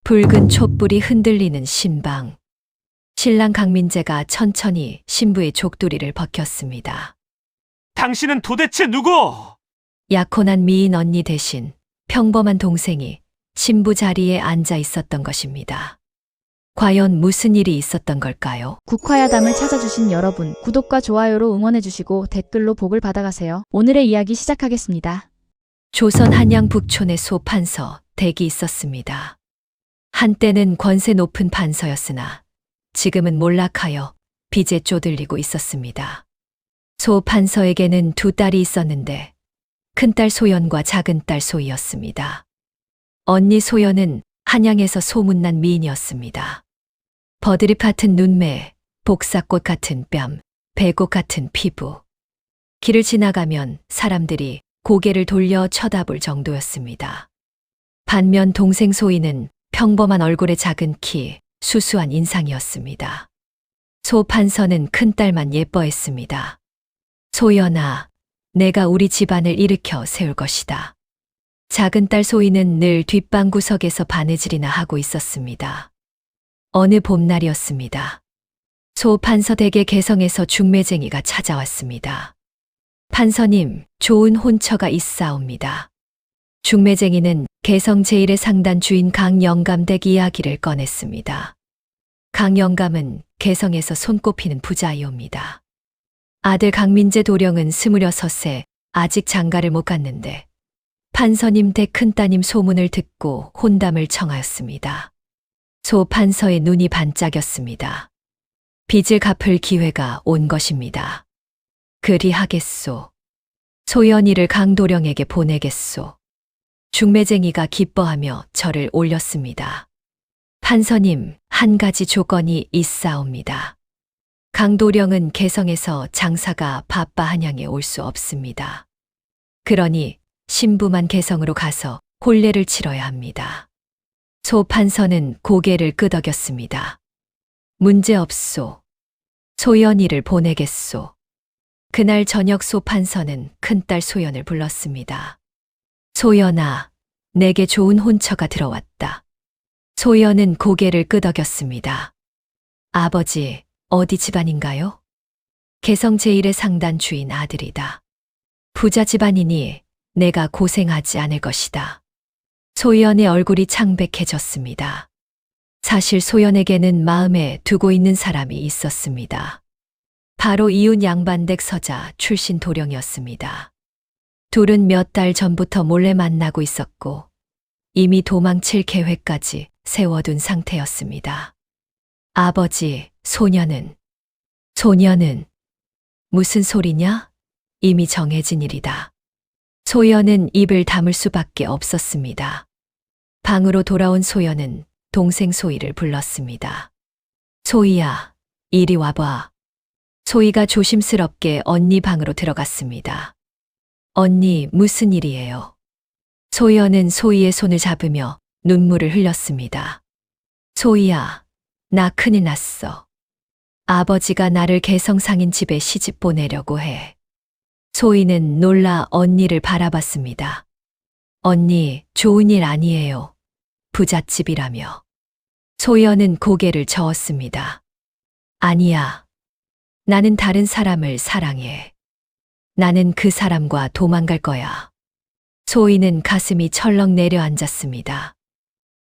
붉은 촛불이 흔들리는 신방. 신랑 강민재가 천천히 신부의 족두리를 벗겼습니다. 당신은 도대체 누구? 약혼한 미인 언니 대신 평범한 동생이 신부 자리에 앉아 있었던 것입니다. 과연 무슨 일이 있었던 걸까요? 국화야담을 찾아주신 여러분, 구독과 좋아요로 응원해주시고 댓글로 복을 받아가세요. 오늘의 이야기 시작하겠습니다. 조선 한양 북촌의 소판서 댁이 있었습니다. 한때는 권세 높은 판서였으나 지금은 몰락하여 빚에 쪼들리고 있었습니다. 소판서에게는 두 딸이 있었는데 큰딸 소연과 작은딸 소희였습니다. 언니 소연은 한양에서 소문난 미인이었습니다. 버드립 같은 눈매, 복사꽃 같은 뺨, 배꽃 같은 피부. 길을 지나가면 사람들이 고개를 돌려 쳐다볼 정도였습니다. 반면 동생 소희는 평범한 얼굴에 작은 키, 수수한 인상이었습니다. 소판서는 큰딸만 예뻐했습니다. 소연아, 내가 우리 집안을 일으켜 세울 것이다. 작은딸 소희는 늘 뒷방 구석에서 바느질이나 하고 있었습니다. 어느 봄날이었습니다. 소판서 댁의 개성에서 중매쟁이가 찾아왔습니다. 판서님, 좋은 혼처가 있사옵니다. 중매쟁이는 개성 제1의 상단 주인 강영감 댁 이야기를 꺼냈습니다. 강영감은 개성에서 손꼽히는 부자이옵니다. 아들 강민재 도령은 26세, 아직 장가를 못 갔는데 판서님 댁 큰따님 소문을 듣고 혼담을 청하였습니다. 소판서의 눈이 반짝였습니다. 빚을 갚을 기회가 온 것입니다. 그리하겠소. 소연이를 강도령에게 보내겠소. 중매쟁이가 기뻐하며 절을 올렸습니다. 판서님, 한 가지 조건이 있사옵니다. 강도령은 개성에서 장사가 바빠 한양에 올 수 없습니다. 그러니 신부만 개성으로 가서 혼례를 치러야 합니다. 소판서는 고개를 끄덕였습니다. 문제없소. 소연이를 보내겠소. 그날 저녁 소판서는 큰딸 소연을 불렀습니다. 소연아, 내게 좋은 혼처가 들어왔다. 소연은 고개를 끄덕였습니다. 아버지, 어디 집안인가요? 개성 제1의 상단 주인 아들이다. 부자 집안이니 내가 고생하지 않을 것이다. 소연의 얼굴이 창백해졌습니다. 사실 소연에게는 마음에 두고 있는 사람이 있었습니다. 바로 이웃 양반댁 서자 출신 도령이었습니다. 둘은 몇 달 전부터 몰래 만나고 있었고 이미 도망칠 계획까지 세워둔 상태였습니다. 아버지, 소녀는 무슨 소리냐? 이미 정해진 일이다. 소연은 입을 다물 수밖에 없었습니다. 방으로 돌아온 소연은 동생 소희를 불렀습니다. 소희야, 이리 와봐. 소희가 조심스럽게 언니 방으로 들어갔습니다. 언니, 무슨 일이에요? 소연은 소희의 손을 잡으며 눈물을 흘렸습니다. 소희야, 나 큰일 났어. 아버지가 나를 개성상인 집에 시집 보내려고 해. 소희는 놀라 언니를 바라봤습니다. 언니, 좋은 일 아니에요. 부잣집이라며. 소연은 고개를 저었습니다. 아니야. 나는 다른 사람을 사랑해. 나는 그 사람과 도망갈 거야. 소희는 가슴이 철렁 내려앉았습니다.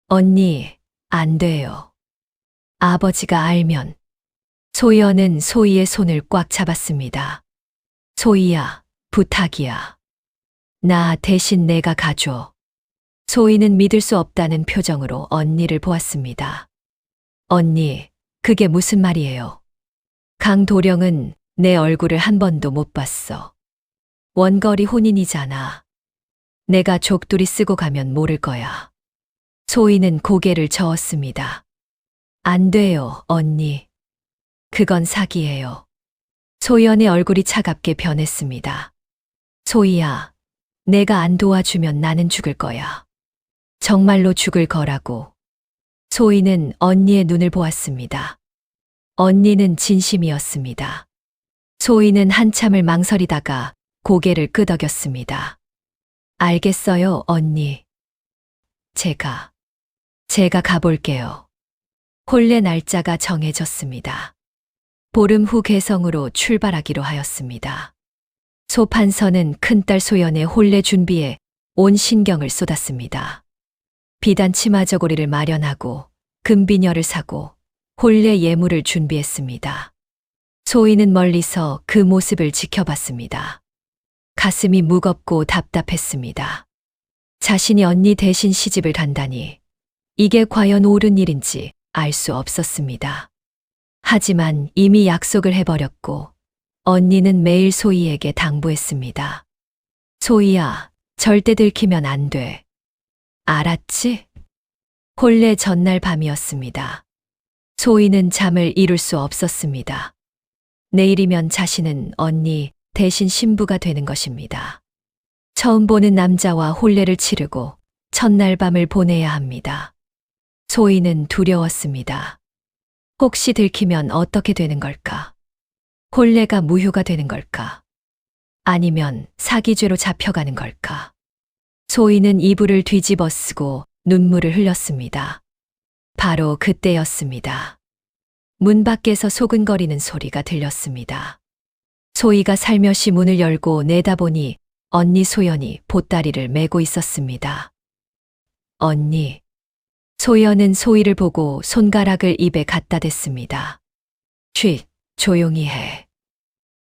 언니, 안 돼요. 아버지가 알면. 소연은 소희의 손을 꽉 잡았습니다. 소희야, 부탁이야. 나 대신 내가 가줘. 소희는 믿을 수 없다는 표정으로 언니를 보았습니다. 언니, 그게 무슨 말이에요? 강도령은 내 얼굴을 한 번도 못 봤어. 원거리 혼인이잖아. 내가 족두리 쓰고 가면 모를 거야. 소희는 고개를 저었습니다. 안 돼요, 언니. 그건 사기예요. 소연의 얼굴이 차갑게 변했습니다. 소희야, 내가 안 도와주면 나는 죽을 거야. 정말로 죽을 거라고. 소희는 언니의 눈을 보았습니다. 언니는 진심이었습니다. 소희는 한참을 망설이다가 고개를 끄덕였습니다. 알겠어요, 언니. 제가 제가 가볼게요. 혼례 날짜가 정해졌습니다. 보름 후 개성으로 출발하기로 하였습니다. 소판서는 큰딸 소연의 혼례 준비에 온 신경을 쏟았습니다. 비단 치마 저고리를 마련하고 금비녀를 사고 혼례 예물을 준비했습니다. 소희는 멀리서 그 모습을 지켜봤습니다. 가슴이 무겁고 답답했습니다. 자신이 언니 대신 시집을 간다니 이게 과연 옳은 일인지 알 수 없었습니다. 하지만 이미 약속을 해버렸고 언니는 매일 소희에게 당부했습니다. 소희야, 절대 들키면 안 돼. 알았지? 혼례 전날 밤이었습니다. 소희는 잠을 이룰 수 없었습니다. 내일이면 자신은 언니 대신 신부가 되는 것입니다. 처음 보는 남자와 혼례를 치르고 첫날 밤을 보내야 합니다. 소희는 두려웠습니다. 혹시 들키면 어떻게 되는 걸까? 혼례가 무효가 되는 걸까? 아니면 사기죄로 잡혀가는 걸까? 소희는 이불을 뒤집어 쓰고 눈물을 흘렸습니다. 바로 그때였습니다. 문 밖에서 소근거리는 소리가 들렸습니다. 소희가 살며시 문을 열고 내다보니 언니 소연이 보따리를 메고 있었습니다. 언니. 소연은 소희를 보고 손가락을 입에 갖다 댔습니다. 쉿, 조용히 해.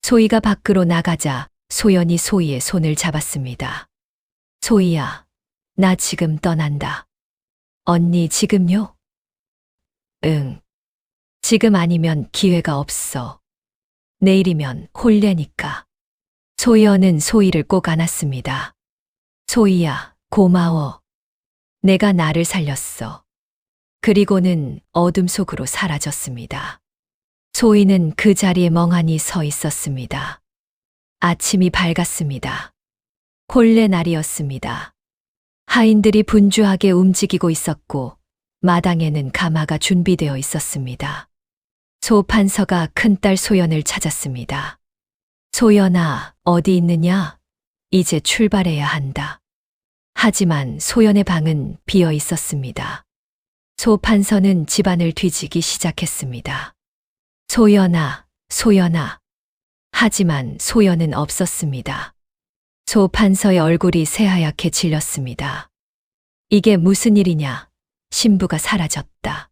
소희가 밖으로 나가자 소연이 소희의 손을 잡았습니다. 소희야, 나 지금 떠난다. 언니 지금요? 응. 지금 아니면 기회가 없어. 내일이면 혼례니까. 소연은 소희를 꼭 안았습니다. 소희야, 고마워. 내가 나를 살렸어. 그리고는 어둠 속으로 사라졌습니다. 소희는 그 자리에 멍하니 서 있었습니다. 아침이 밝았습니다. 혼례 날이었습니다. 하인들이 분주하게 움직이고 있었고 마당에는 가마가 준비되어 있었습니다. 소판서가 큰딸 소연을 찾았습니다. 소연아, 어디 있느냐? 이제 출발해야 한다. 하지만 소연의 방은 비어 있었습니다. 소판서는 집안을 뒤지기 시작했습니다. 소연아, 소연아. 하지만 소연은 없었습니다. 소판서의 얼굴이 새하얗게 질렸습니다. 이게 무슨 일이냐? 신부가 사라졌다.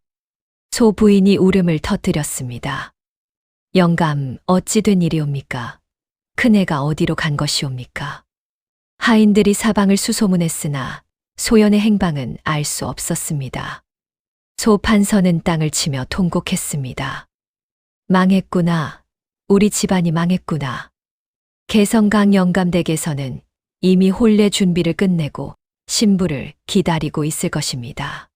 소 부인이 울음을 터뜨렸습니다. 영감, 어찌 된 일이옵니까? 큰애가 어디로 간 것이옵니까? 하인들이 사방을 수소문했으나 소연의 행방은 알 수 없었습니다. 소판서는 땅을 치며 통곡했습니다. 망했구나. 우리 집안이 망했구나. 개성강 영감댁에서는 이미 혼례 준비를 끝내고 신부를 기다리고 있을 것입니다.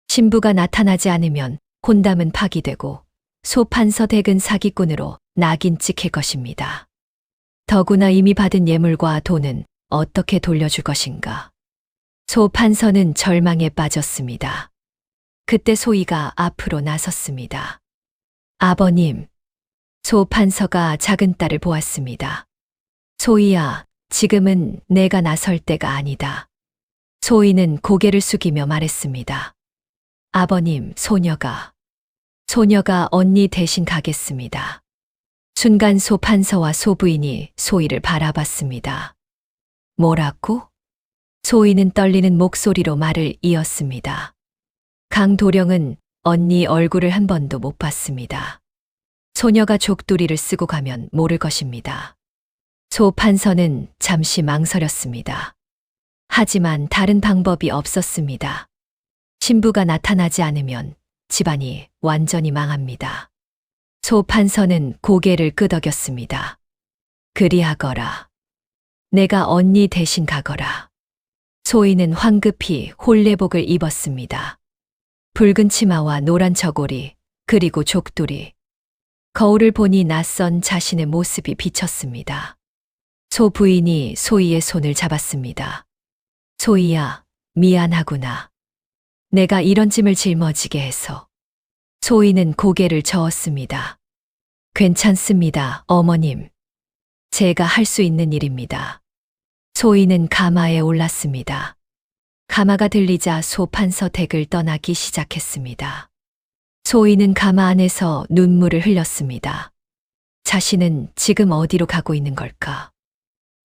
신부가 나타나지 않으면 혼담은 파기되고 소판서 댁은 사기꾼으로 낙인 찍힐 것입니다. 더구나 이미 받은 예물과 돈은 어떻게 돌려줄 것인가. 소판서는 절망에 빠졌습니다. 그때 소희가 앞으로 나섰습니다. 아버님. 소판서가 작은 딸을 보았습니다. 소희야, 지금은 내가 나설 때가 아니다. 소희는 고개를 숙이며 말했습니다. 아버님, 소녀가 언니 대신 가겠습니다. 순간 소판서와 소부인이 소희를 바라봤습니다. 뭐라고? 소희는 떨리는 목소리로 말을 이었습니다. 강도령은 언니 얼굴을 한 번도 못 봤습니다. 소녀가 족두리를 쓰고 가면 모를 것입니다. 소판서는 잠시 망설였습니다. 하지만 다른 방법이 없었습니다. 신부가 나타나지 않으면 집안이 완전히 망합니다. 소판서는 고개를 끄덕였습니다. 그리하거라. 내가 언니 대신 가거라. 소희는 황급히 혼례복을 입었습니다. 붉은 치마와 노란 저고리, 그리고 족두리. 거울을 보니 낯선 자신의 모습이 비쳤습니다. 소 부인이 소희의 손을 잡았습니다. 소희야, 미안하구나. 내가 이런 짐을 짊어지게 해서. 소희는 고개를 저었습니다. 괜찮습니다, 어머님. 제가 할 수 있는 일입니다. 소희는 가마에 올랐습니다. 가마가 들리자 소판서 댁을 떠나기 시작했습니다. 소희는 가마 안에서 눈물을 흘렸습니다. 자신은 지금 어디로 가고 있는 걸까?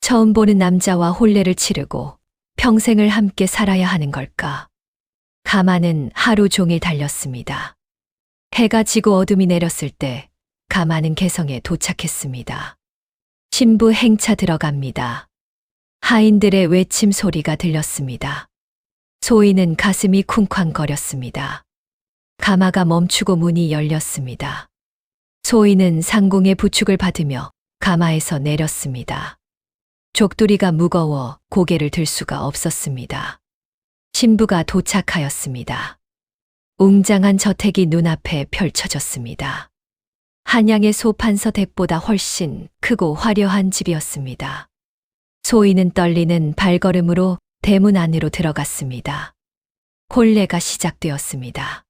처음 보는 남자와 혼례를 치르고 평생을 함께 살아야 하는 걸까? 가마는 하루 종일 달렸습니다. 해가 지고 어둠이 내렸을 때 가마는 개성에 도착했습니다. 신부 행차 들어갑니다. 하인들의 외침 소리가 들렸습니다. 소희는 가슴이 쿵쾅거렸습니다. 가마가 멈추고 문이 열렸습니다. 소희는 상궁의 부축을 받으며 가마에서 내렸습니다. 족두리가 무거워 고개를 들 수가 없었습니다. 신부가 도착하였습니다. 웅장한 저택이 눈앞에 펼쳐졌습니다. 한양의 소판서 댁보다 훨씬 크고 화려한 집이었습니다. 소희는 떨리는 발걸음으로 대문 안으로 들어갔습니다. 혼례가 시작되었습니다.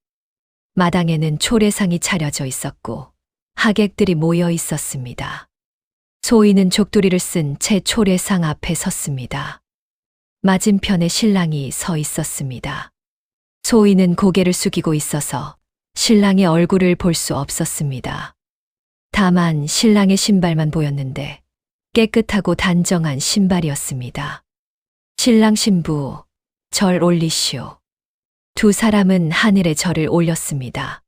마당에는 초례상이 차려져 있었고 하객들이 모여 있었습니다. 소희는 족두리를 쓴 채 초례상 앞에 섰습니다. 맞은편에 신랑이 서 있었습니다. 소희는 고개를 숙이고 있어서 신랑의 얼굴을 볼 수 없었습니다. 다만 신랑의 신발만 보였는데 깨끗하고 단정한 신발이었습니다. 신랑 신부, 절 올리시오. 두 사람은 하늘에 절을 올렸습니다.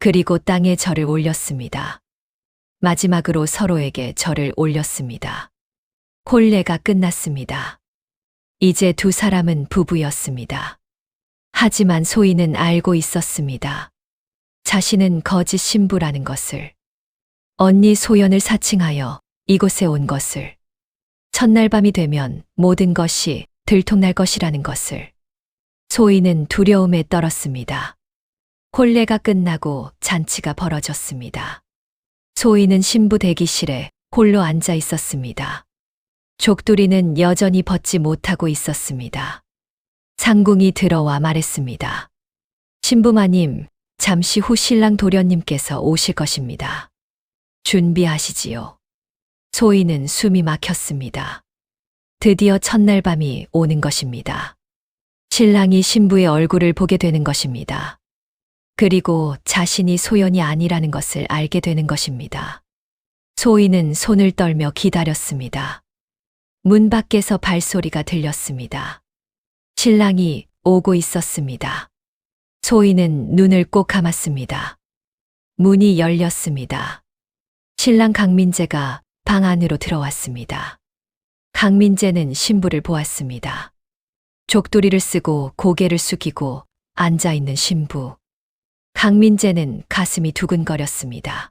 그리고 땅에 절을 올렸습니다. 마지막으로 서로에게 절을 올렸습니다. 혼례가 끝났습니다. 이제 두 사람은 부부였습니다. 하지만 소희는 알고 있었습니다. 자신은 거짓 신부라는 것을. 언니 소연을 사칭하여 이곳에 온 것을. 첫날 밤이 되면 모든 것이 들통날 것이라는 것을. 소희는 두려움에 떨었습니다. 혼례가 끝나고 잔치가 벌어졌습니다. 소희는 신부 대기실에 홀로 앉아 있었습니다. 족두리는 여전히 벗지 못하고 있었습니다. 상궁이 들어와 말했습니다. 신부마님, 잠시 후 신랑 도련님께서 오실 것입니다. 준비하시지요. 소희는 숨이 막혔습니다. 드디어 첫날 밤이 오는 것입니다. 신랑이 신부의 얼굴을 보게 되는 것입니다. 그리고 자신이 소연이 아니라는 것을 알게 되는 것입니다. 소희는 손을 떨며 기다렸습니다. 문 밖에서 발소리가 들렸습니다. 신랑이 오고 있었습니다. 소희는 눈을 꼭 감았습니다. 문이 열렸습니다. 신랑 강민재가 방 안으로 들어왔습니다. 강민재는 신부를 보았습니다. 족두리를 쓰고 고개를 숙이고 앉아있는 신부. 강민재는 가슴이 두근거렸습니다.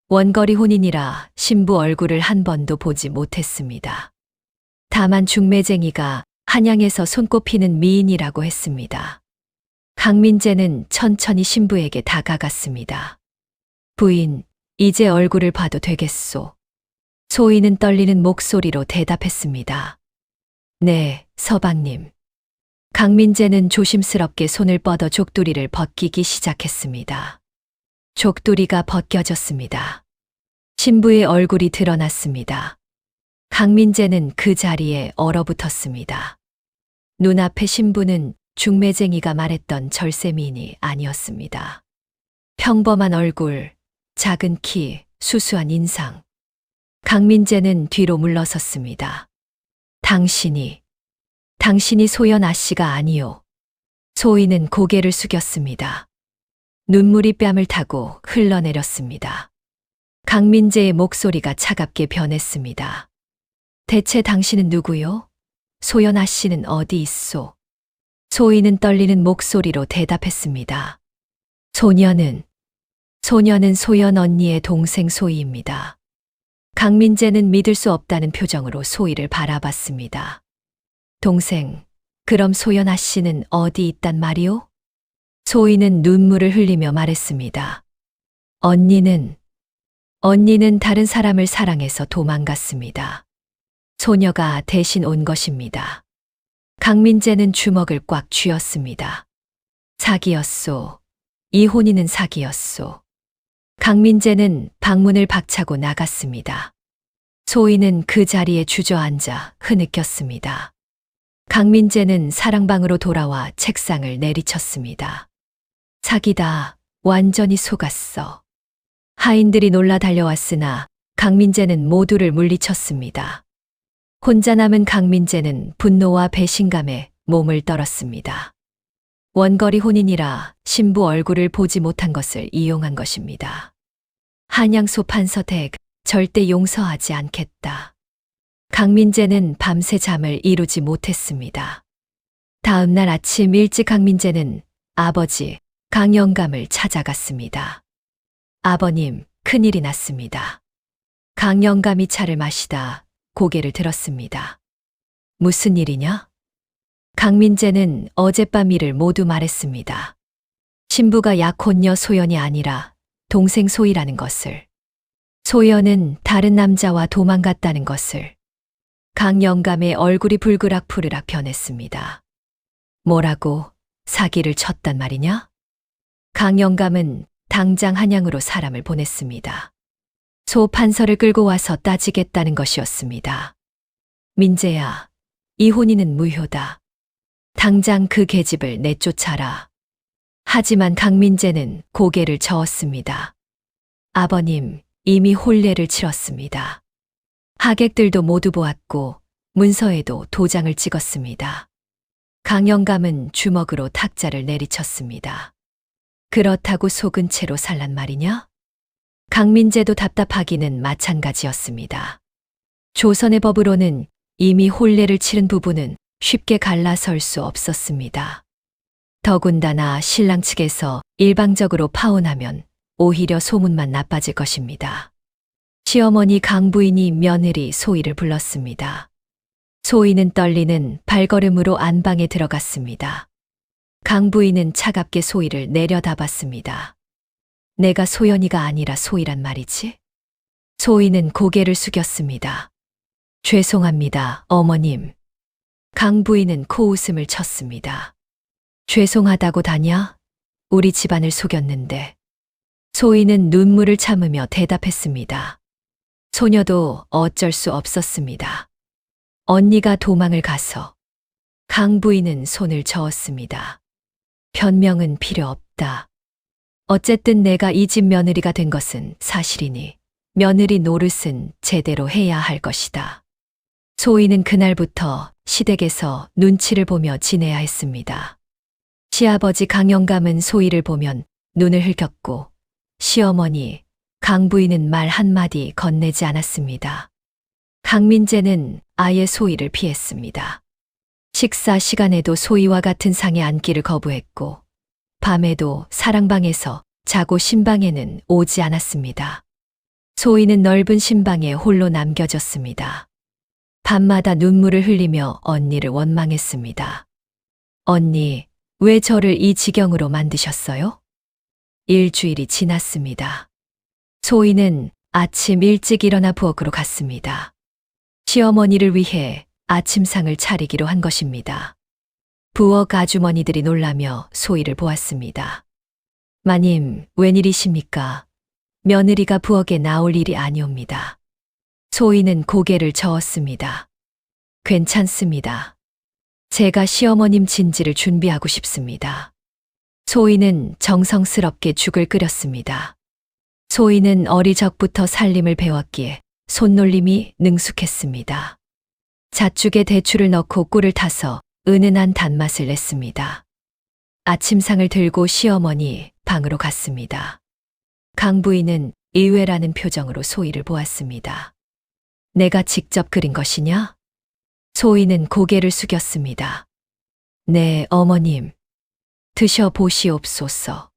원거리 혼인이라 신부 얼굴을 한 번도 보지 못했습니다. 다만 중매쟁이가 한양에서 손꼽히는 미인이라고 했습니다. 강민재는 천천히 신부에게 다가갔습니다. 부인, 이제 얼굴을 봐도 되겠소? 소희는 떨리는 목소리로 대답했습니다. 네, 서방님. 강민재는 조심스럽게 손을 뻗어 족두리를 벗기기 시작했습니다. 족두리가 벗겨졌습니다. 신부의 얼굴이 드러났습니다. 강민재는 그 자리에 얼어붙었습니다. 눈앞의 신부는 중매쟁이가 말했던 절세미인이 아니었습니다. 평범한 얼굴, 작은 키, 수수한 인상. 강민재는 뒤로 물러섰습니다. 당신이 소연 아씨가 아니오. 소희는 고개를 숙였습니다. 눈물이 뺨을 타고 흘러내렸습니다. 강민재의 목소리가 차갑게 변했습니다. 대체 당신은 누구요? 소연 아씨는 어디 있소? 소희는 떨리는 목소리로 대답했습니다. 소녀는 소연 언니의 동생 소희입니다. 강민재는 믿을 수 없다는 표정으로 소희를 바라봤습니다. 동생, 그럼 소연 아씨는 어디 있단 말이오? 소희는 눈물을 흘리며 말했습니다. 언니는 다른 사람을 사랑해서 도망갔습니다. 소녀가 대신 온 것입니다. 강민재는 주먹을 꽉 쥐었습니다. 사기였소. 이 혼인은 사기였소. 강민재는 방문을 박차고 나갔습니다. 소희는 그 자리에 주저앉아 흐느꼈습니다. 강민재는 사랑방으로 돌아와 책상을 내리쳤습니다. 사기다. 완전히 속았어. 하인들이 놀라 달려왔으나 강민재는 모두를 물리쳤습니다. 혼자 남은 강민재는 분노와 배신감에 몸을 떨었습니다. 원거리 혼인이라 신부 얼굴을 보지 못한 것을 이용한 것입니다. 한양소 판서댁 절대 용서하지 않겠다. 강민재는 밤새 잠을 이루지 못했습니다. 다음 날 아침 일찍 강민재는 아버지 강영감을 찾아갔습니다. 아버님, 큰일이 났습니다. 강영감이 차를 마시다 고개를 들었습니다. 무슨 일이냐? 강민재는 어젯밤 일을 모두 말했습니다. 신부가 약혼녀 소연이 아니라 동생 소희라는 것을. 소연은 다른 남자와 도망갔다는 것을. 강영감의 얼굴이 불그락푸르락 변했습니다. 뭐라고? 사기를 쳤단 말이냐? 강영감은 당장 한양으로 사람을 보냈습니다. 소 판서를 끌고 와서 따지겠다는 것이었습니다. 민재야, 이 혼인은 무효다. 당장 그 계집을 내쫓아라. 하지만 강민재는 고개를 저었습니다. 아버님, 이미 혼례를 치렀습니다. 하객들도 모두 보았고 문서에도 도장을 찍었습니다. 강영감은 주먹으로 탁자를 내리쳤습니다. 그렇다고 속은 채로 살란 말이냐? 강민재도 답답하기는 마찬가지였습니다. 조선의 법으로는 이미 혼례를 치른 부부는 쉽게 갈라설 수 없었습니다. 더군다나 신랑 측에서 일방적으로 파혼하면 오히려 소문만 나빠질 것입니다. 시어머니 강부인이 며느리 소희를 불렀습니다. 소희는 떨리는 발걸음으로 안방에 들어갔습니다. 강부인은 차갑게 소희를 내려다봤습니다. 내가 소연이가 아니라 소희란 말이지? 소희는 고개를 숙였습니다. 죄송합니다, 어머님. 강부인은 코웃음을 쳤습니다. 죄송하다고 다냐? 우리 집안을 속였는데. 소희는 눈물을 참으며 대답했습니다. 소녀도 어쩔 수 없었습니다. 언니가 도망을 가서. 강부인은 손을 저었습니다. 변명은 필요 없다. 어쨌든 내가 이 집 며느리가 된 것은 사실이니 며느리 노릇은 제대로 해야 할 것이다. 소희는 그날부터 시댁에서 눈치를 보며 지내야 했습니다. 시아버지 강영감은 소희를 보면 눈을 흘겼고 시어머니 강부인은 말 한마디 건네지 않았습니다. 강민재는 아예 소희를 피했습니다. 식사 시간에도 소희와 같은 상에 앉기를 거부했고 밤에도 사랑방에서 자고 신방에는 오지 않았습니다. 소희는 넓은 신방에 홀로 남겨졌습니다. 밤마다 눈물을 흘리며 언니를 원망했습니다. 언니, 왜 저를 이 지경으로 만드셨어요? 일주일이 지났습니다. 소희는 아침 일찍 일어나 부엌으로 갔습니다. 시어머니를 위해 아침상을 차리기로 한 것입니다. 부엌 아주머니들이 놀라며 소희를 보았습니다. 마님, 웬일이십니까? 며느리가 부엌에 나올 일이 아니옵니다. 소희는 고개를 저었습니다. 괜찮습니다. 제가 시어머님 진지를 준비하고 싶습니다. 소희는 정성스럽게 죽을 끓였습니다. 소희는 어리적부터 살림을 배웠기에 손놀림이 능숙했습니다. 잣죽에 대추를 넣고 꿀을 타서 은은한 단맛을 냈습니다. 아침상을 들고 시어머니 방으로 갔습니다. 강부인은 의외라는 표정으로 소희를 보았습니다. 내가 직접 그린 것이냐? 소희는 고개를 숙였습니다. 네, 어머님. 드셔보시옵소서.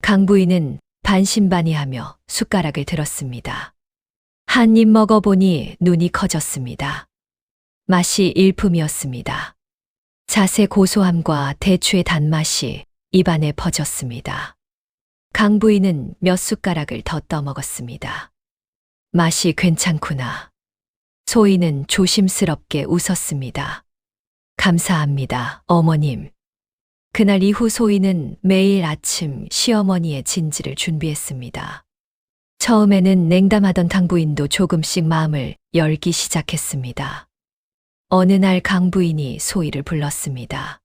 강부인은 반신반의하며 숟가락을 들었습니다. 한 입 먹어보니 눈이 커졌습니다. 맛이 일품이었습니다. 잣의 고소함과 대추의 단맛이 입안에 퍼졌습니다. 강부인은 몇 숟가락을 더 떠먹었습니다. 맛이 괜찮구나. 소희는 조심스럽게 웃었습니다. 감사합니다, 어머님. 그날 이후 소희는 매일 아침 시어머니의 진지를 준비했습니다. 처음에는 냉담하던 강부인도 조금씩 마음을 열기 시작했습니다. 어느 날 강 부인이 소희를 불렀습니다.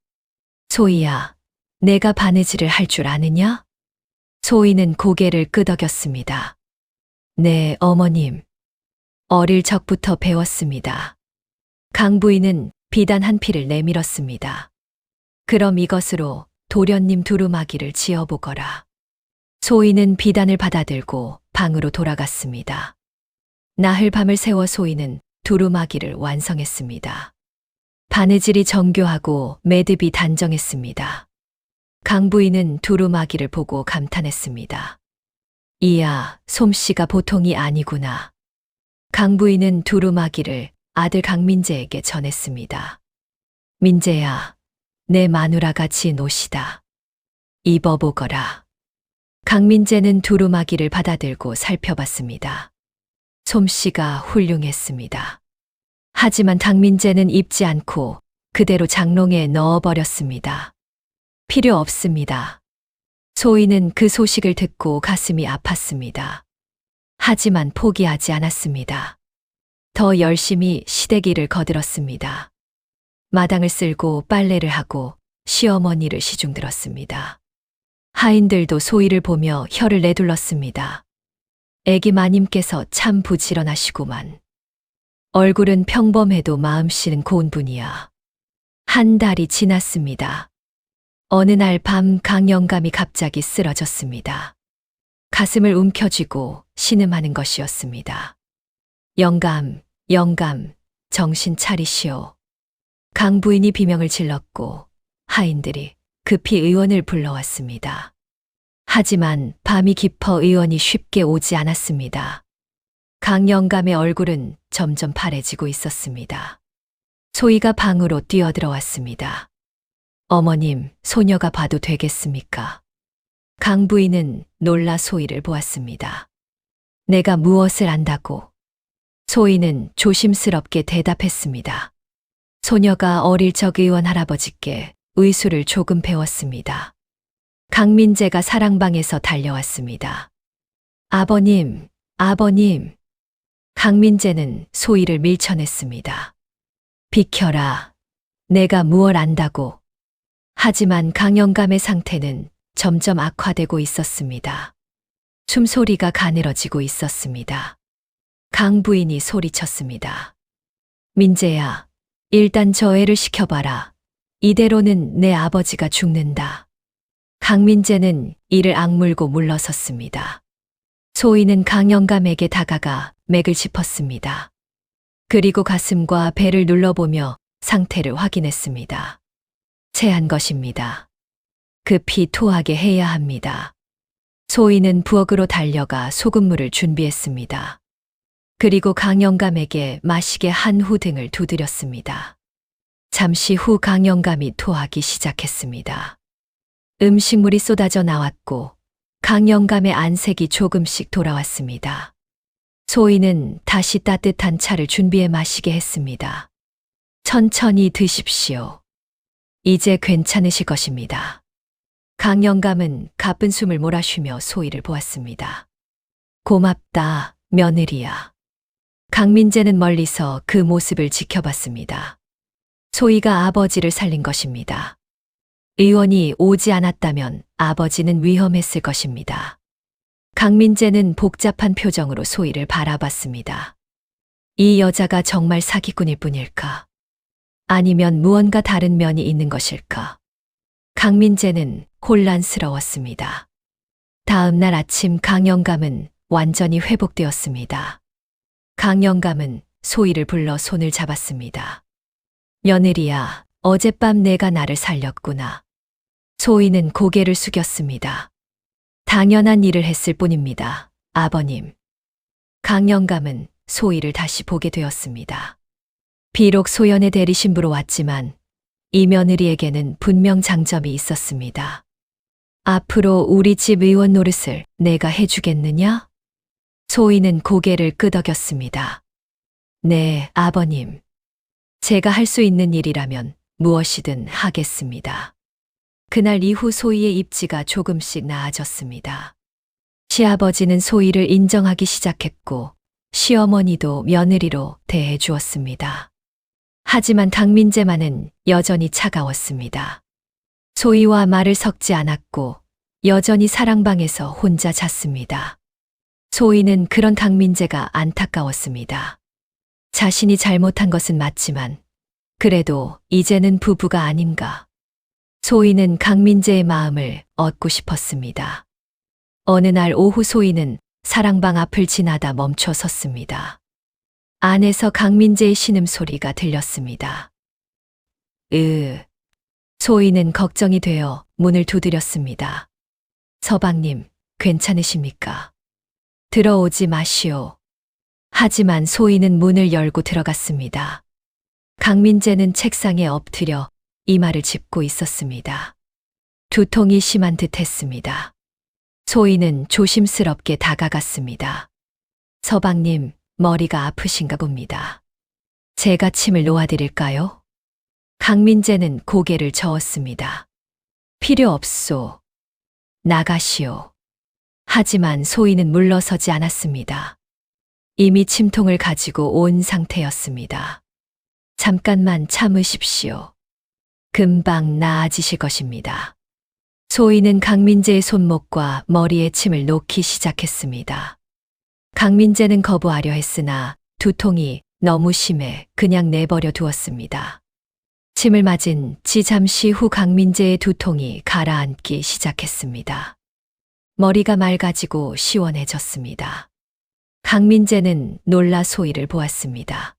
소희야, 내가 바느질을 할 줄 아느냐? 소희는 고개를 끄덕였습니다. 네, 어머님. 어릴 적부터 배웠습니다. 강 부인은 비단 한 피를 내밀었습니다. 그럼 이것으로 도련님 두루마기를 지어보거라. 소희는 비단을 받아들고 방으로 돌아갔습니다. 나흘 밤을 새워 소희는 두루마기를 완성했습니다. 바느질이 정교하고 매듭이 단정했습니다. 강 부인은 두루마기를 보고 감탄했습니다. 이야, 솜씨가 보통이 아니구나. 강 부인은 두루마기를 아들 강민재에게 전했습니다. 민재야, 내 마누라가 진 옷이다. 입어보거라. 강민재는 두루마기를 받아들고 살펴봤습니다. 솜씨가 훌륭했습니다. 하지만 강민재는 입지 않고 그대로 장롱에 넣어버렸습니다. 필요 없습니다. 소희는 그 소식을 듣고 가슴이 아팠습니다. 하지만 포기하지 않았습니다. 더 열심히 시댁일을 거들었습니다. 마당을 쓸고 빨래를 하고 시어머니를 시중들었습니다. 하인들도 소희를 보며 혀를 내둘렀습니다. 애기 마님께서 참 부지런하시구만. 얼굴은 평범해도 마음씨는 고운 분이야. 한 달이 지났습니다. 어느 날 밤 강영감이 갑자기 쓰러졌습니다. 가슴을 움켜쥐고 신음하는 것이었습니다. 영감, 영감, 정신 차리시오. 강 부인이 비명을 질렀고 하인들이 급히 의원을 불러왔습니다. 하지만 밤이 깊어 의원이 쉽게 오지 않았습니다. 강영감의 얼굴은 점점 파래지고 있었습니다. 소희가 방으로 뛰어들어왔습니다. 어머님, 소녀가 봐도 되겠습니까? 강 부인은 놀라 소희를 보았습니다. 내가 무엇을 안다고? 소희는 조심스럽게 대답했습니다. 소녀가 어릴 적 의원 할아버지께 의술을 조금 배웠습니다. 강민재가 사랑방에서 달려왔습니다. 아버님, 아버님. 강민재는 소희를 밀쳐냈습니다. 비켜라. 내가 무얼 안다고. 하지만 강영감의 상태는 점점 악화되고 있었습니다. 숨소리가 가늘어지고 있었습니다. 강 부인이 소리쳤습니다. 민재야, 일단 저 애를 시켜봐라. 이대로는 내 아버지가 죽는다. 강민재는 이를 악물고 물러섰습니다. 소희는 강영감에게 다가가 맥을 짚었습니다. 그리고 가슴과 배를 눌러보며 상태를 확인했습니다. 체한 것입니다. 급히 토하게 해야 합니다. 소희는 부엌으로 달려가 소금물을 준비했습니다. 그리고 강영감에게 마시게 한 후 등을 두드렸습니다. 잠시 후 강영감이 토하기 시작했습니다. 음식물이 쏟아져 나왔고 강영감의 안색이 조금씩 돌아왔습니다. 소희는 다시 따뜻한 차를 준비해 마시게 했습니다. 천천히 드십시오. 이제 괜찮으실 것입니다. 강영감은 가쁜 숨을 몰아쉬며 소희를 보았습니다. 고맙다, 며느리야. 강민재는 멀리서 그 모습을 지켜봤습니다. 소희가 아버지를 살린 것입니다. 의원이 오지 않았다면 아버지는 위험했을 것입니다. 강민재는 복잡한 표정으로 소희를 바라봤습니다. 이 여자가 정말 사기꾼일 뿐일까? 아니면 무언가 다른 면이 있는 것일까? 강민재는 혼란스러웠습니다. 다음 날 아침 강영감은 완전히 회복되었습니다. 강영감은 소희를 불러 손을 잡았습니다. 며느리야, 어젯밤 내가 나를 살렸구나. 소희는 고개를 숙였습니다. 당연한 일을 했을 뿐입니다, 아버님. 강영감은 소희를 다시 보게 되었습니다. 비록 소연의 대리신부로 왔지만 이 며느리에게는 분명 장점이 있었습니다. 앞으로 우리 집 의원 노릇을 내가 해주겠느냐? 소희는 고개를 끄덕였습니다. 네, 아버님. 제가 할 수 있는 일이라면 무엇이든 하겠습니다. 그날 이후 소희의 입지가 조금씩 나아졌습니다. 시아버지는 소희를 인정하기 시작했고 시어머니도 며느리로 대해 주었습니다. 하지만 강민재만은 여전히 차가웠습니다. 소희와 말을 섞지 않았고 여전히 사랑방에서 혼자 잤습니다. 소희는 그런 강민재가 안타까웠습니다. 자신이 잘못한 것은 맞지만 그래도 이제는 부부가 아닌가. 소희는 강민재의 마음을 얻고 싶었습니다. 어느 날 오후 소희는 사랑방 앞을 지나다 멈춰 섰습니다. 안에서 강민재의 신음소리가 들렸습니다. 소희는 걱정이 되어 문을 두드렸습니다. 서방님, 괜찮으십니까? 들어오지 마시오. 하지만 소희는 문을 열고 들어갔습니다. 강민재는 책상에 엎드려 이마를 짚고 있었습니다. 두통이 심한 듯 했습니다. 소희는 조심스럽게 다가갔습니다. 서방님, 머리가 아프신가 봅니다. 제가 침을 놓아드릴까요? 강민재는 고개를 저었습니다. 필요 없소. 나가시오. 하지만 소희는 물러서지 않았습니다. 이미 침통을 가지고 온 상태였습니다. 잠깐만 참으십시오. 금방 나아지실 것입니다. 소희는 강민재의 손목과 머리에 침을 놓기 시작했습니다. 강민재는 거부하려 했으나 두통이 너무 심해 그냥 내버려 두었습니다. 침을 맞은 지 잠시 후 강민재의 두통이 가라앉기 시작했습니다. 머리가 맑아지고 시원해졌습니다. 강민재는 놀라 소희를 보았습니다.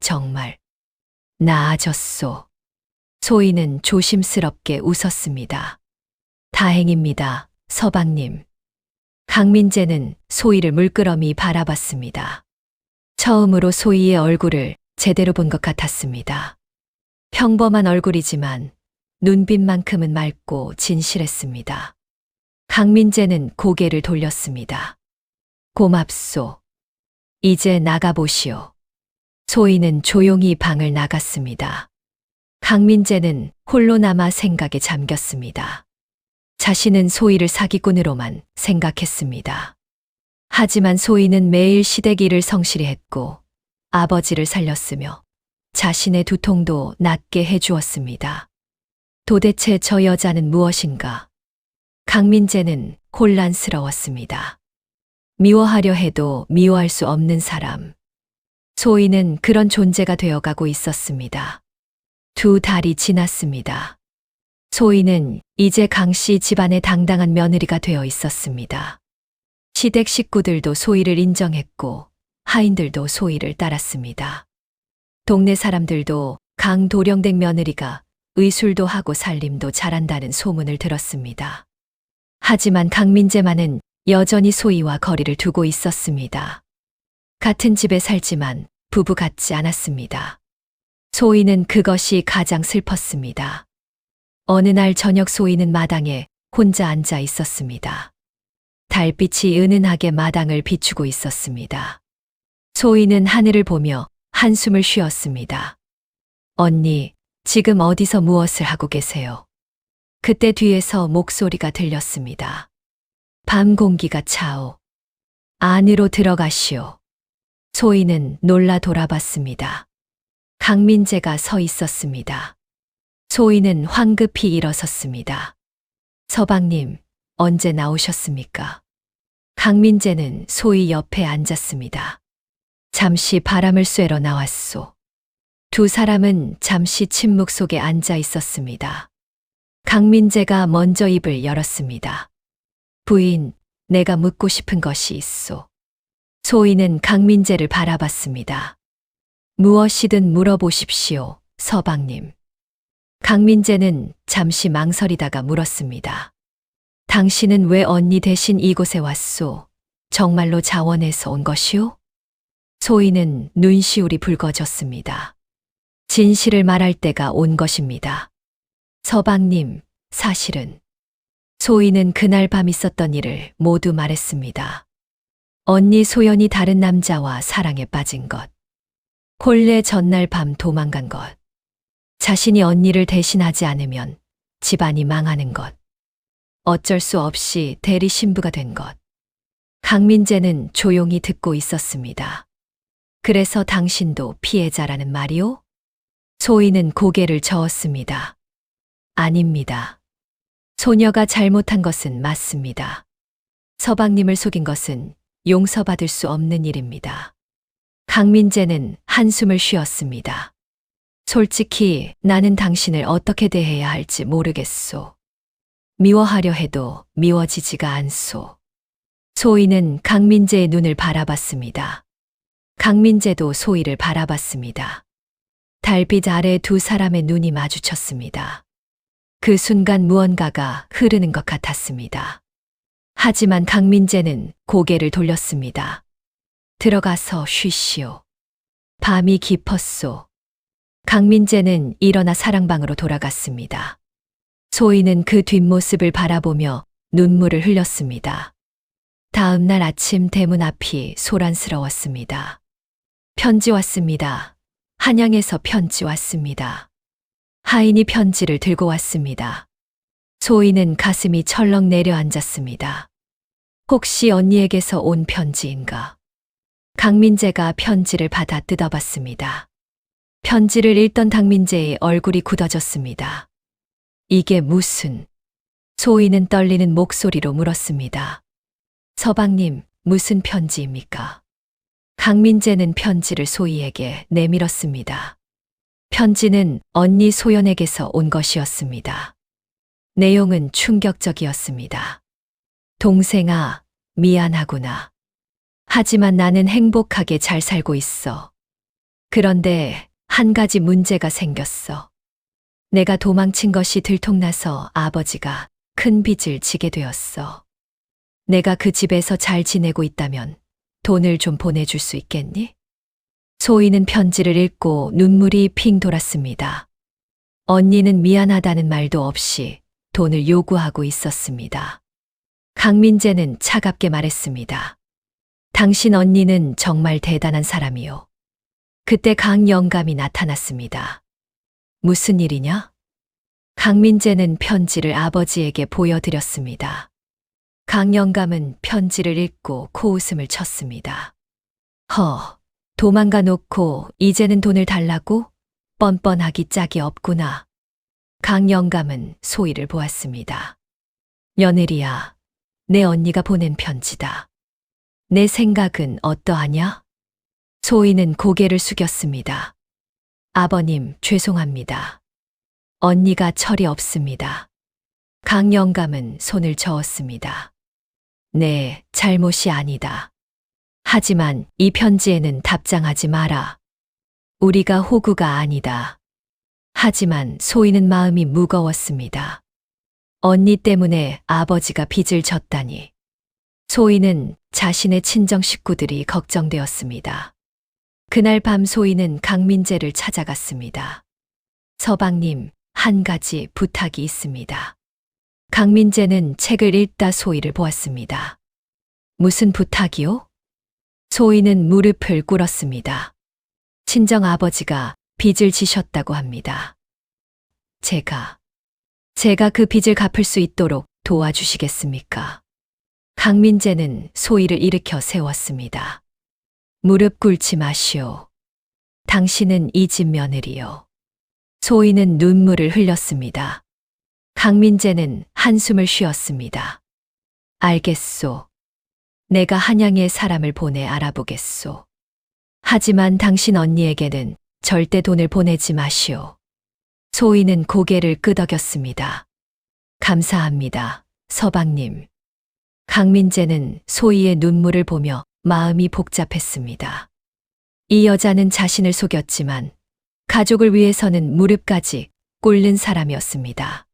정말 나아졌소. 소희는 조심스럽게 웃었습니다. 다행입니다, 서방님. 강민재는 소희를 물끄러미 바라봤습니다. 처음으로 소희의 얼굴을 제대로 본 것 같았습니다. 평범한 얼굴이지만 눈빛만큼은 맑고 진실했습니다. 강민재는 고개를 돌렸습니다. 고맙소. 이제 나가보시오. 소희는 조용히 방을 나갔습니다. 강민재는 홀로 남아 생각에 잠겼습니다. 자신은 소희를 사기꾼으로만 생각했습니다. 하지만 소희는 매일 시댁 일을 성실히 했고 아버지를 살렸으며 자신의 두통도 낫게 해주었습니다. 도대체 저 여자는 무엇인가? 강민재는 혼란스러웠습니다. 미워하려 해도 미워할 수 없는 사람. 소희는 그런 존재가 되어가고 있었습니다. 2달이 지났습니다. 소희는 이제 강씨 집안의 당당한 며느리가 되어 있었습니다. 시댁 식구들도 소희를 인정했고 하인들도 소희를 따랐습니다. 동네 사람들도 강도령댁 며느리가 의술도 하고 살림도 잘한다는 소문을 들었습니다. 하지만 강민재만은 여전히 소희와 거리를 두고 있었습니다. 같은 집에 살지만 부부 같지 않았습니다. 소희는 그것이 가장 슬펐습니다. 어느 날 저녁 소희는 마당에 혼자 앉아 있었습니다. 달빛이 은은하게 마당을 비추고 있었습니다. 소희는 하늘을 보며 한숨을 쉬었습니다. 언니, 지금 어디서 무엇을 하고 계세요? 그때 뒤에서 목소리가 들렸습니다. 밤 공기가 차오. 안으로 들어가시오. 소희는 놀라 돌아봤습니다. 강민재가 서 있었습니다. 소희는 황급히 일어섰습니다. 서방님, 언제 나오셨습니까? 강민재는 소희 옆에 앉았습니다. 잠시 바람을 쐬러 나왔소. 두 사람은 잠시 침묵 속에 앉아 있었습니다. 강민재가 먼저 입을 열었습니다. 부인, 내가 묻고 싶은 것이 있소. 소희는 강민재를 바라봤습니다. 무엇이든 물어보십시오, 서방님. 강민재는 잠시 망설이다가 물었습니다. 당신은 왜 언니 대신 이곳에 왔소? 정말로 자원해서 온 것이오? 소희는 눈시울이 붉어졌습니다. 진실을 말할 때가 온 것입니다. 서방님, 사실은 소희는 그날 밤 있었던 일을 모두 말했습니다. 언니 소연이 다른 남자와 사랑에 빠진 것, 본래 전날 밤 도망간 것, 자신이 언니를 대신하지 않으면 집안이 망하는 것, 어쩔 수 없이 대리 신부가 된 것. 강민재는 조용히 듣고 있었습니다. 그래서 당신도 피해자라는 말이오? 소희는 고개를 저었습니다. 아닙니다. 소녀가 잘못한 것은 맞습니다. 서방님을 속인 것은 용서받을 수 없는 일입니다. 강민재는 한숨을 쉬었습니다. 솔직히 나는 당신을 어떻게 대해야 할지 모르겠소. 미워하려 해도 미워지지가 않소. 소희는 강민재의 눈을 바라봤습니다. 강민재도 소희를 바라봤습니다. 달빛 아래 두 사람의 눈이 마주쳤습니다. 그 순간 무언가가 흐르는 것 같았습니다. 하지만 강민재는 고개를 돌렸습니다. 들어가서 쉬시오. 밤이 깊었소. 강민재는 일어나 사랑방으로 돌아갔습니다. 소희는 그 뒷모습을 바라보며 눈물을 흘렸습니다. 다음 날 아침 대문 앞이 소란스러웠습니다. 편지 왔습니다. 한양에서 편지 왔습니다. 하인이 편지를 들고 왔습니다. 소희는 가슴이 철렁 내려앉았습니다. 혹시 언니에게서 온 편지인가? 강민재가 편지를 받아 뜯어봤습니다. 편지를 읽던 강민재의 얼굴이 굳어졌습니다. 이게 무슨... 소희는 떨리는 목소리로 물었습니다. 서방님, 무슨 편지입니까? 강민재는 편지를 소희에게 내밀었습니다. 편지는 언니 소연에게서 온 것이었습니다. 내용은 충격적이었습니다. 동생아, 미안하구나. 하지만 나는 행복하게 잘 살고 있어. 그런데 한 가지 문제가 생겼어. 내가 도망친 것이 들통나서 아버지가 큰 빚을 지게 되었어. 내가 그 집에서 잘 지내고 있다면 돈을 좀 보내줄 수 있겠니? 소희는 편지를 읽고 눈물이 핑 돌았습니다. 언니는 미안하다는 말도 없이 돈을 요구하고 있었습니다. 강민재는 차갑게 말했습니다. 당신 언니는 정말 대단한 사람이요. 그때 강영감이 나타났습니다. 무슨 일이냐? 강민재는 편지를 아버지에게 보여드렸습니다. 강영감은 편지를 읽고 코웃음을 쳤습니다. 도망가 놓고 이제는 돈을 달라고? 뻔뻔하기 짝이 없구나. 강영감은 소희를 보았습니다. 며느리야, 내 언니가 보낸 편지다. 내 생각은 어떠하냐? 소희는 고개를 숙였습니다. 아버님, 죄송합니다. 언니가 철이 없습니다. 강영감은 손을 저었습니다. 네, 잘못이 아니다. 하지만 이 편지에는 답장하지 마라. 우리가 호구가 아니다. 하지만 소희는 마음이 무거웠습니다. 언니 때문에 아버지가 빚을 졌다니. 소희는 자신의 친정 식구들이 걱정되었습니다. 그날 밤 소희는 강민재를 찾아갔습니다. 서방님, 한 가지 부탁이 있습니다. 강민재는 책을 읽다 소희를 보았습니다. 무슨 부탁이요? 소희는 무릎을 꿇었습니다. 친정 아버지가 빚을 지셨다고 합니다. 제가 그 빚을 갚을 수 있도록 도와주시겠습니까? 강민재는 소희를 일으켜 세웠습니다. 무릎 꿇지 마시오. 당신은 이 집 며느리요. 소희는 눈물을 흘렸습니다. 강민재는 한숨을 쉬었습니다. 알겠소. 내가 한양에 사람을 보내 알아보겠소. 하지만 당신 언니에게는 절대 돈을 보내지 마시오. 소희는 고개를 끄덕였습니다. 감사합니다, 서방님. 강민재는 소희의 눈물을 보며 마음이 복잡했습니다. 이 여자는 자신을 속였지만 가족을 위해서는 무릎까지 꿇는 사람이었습니다.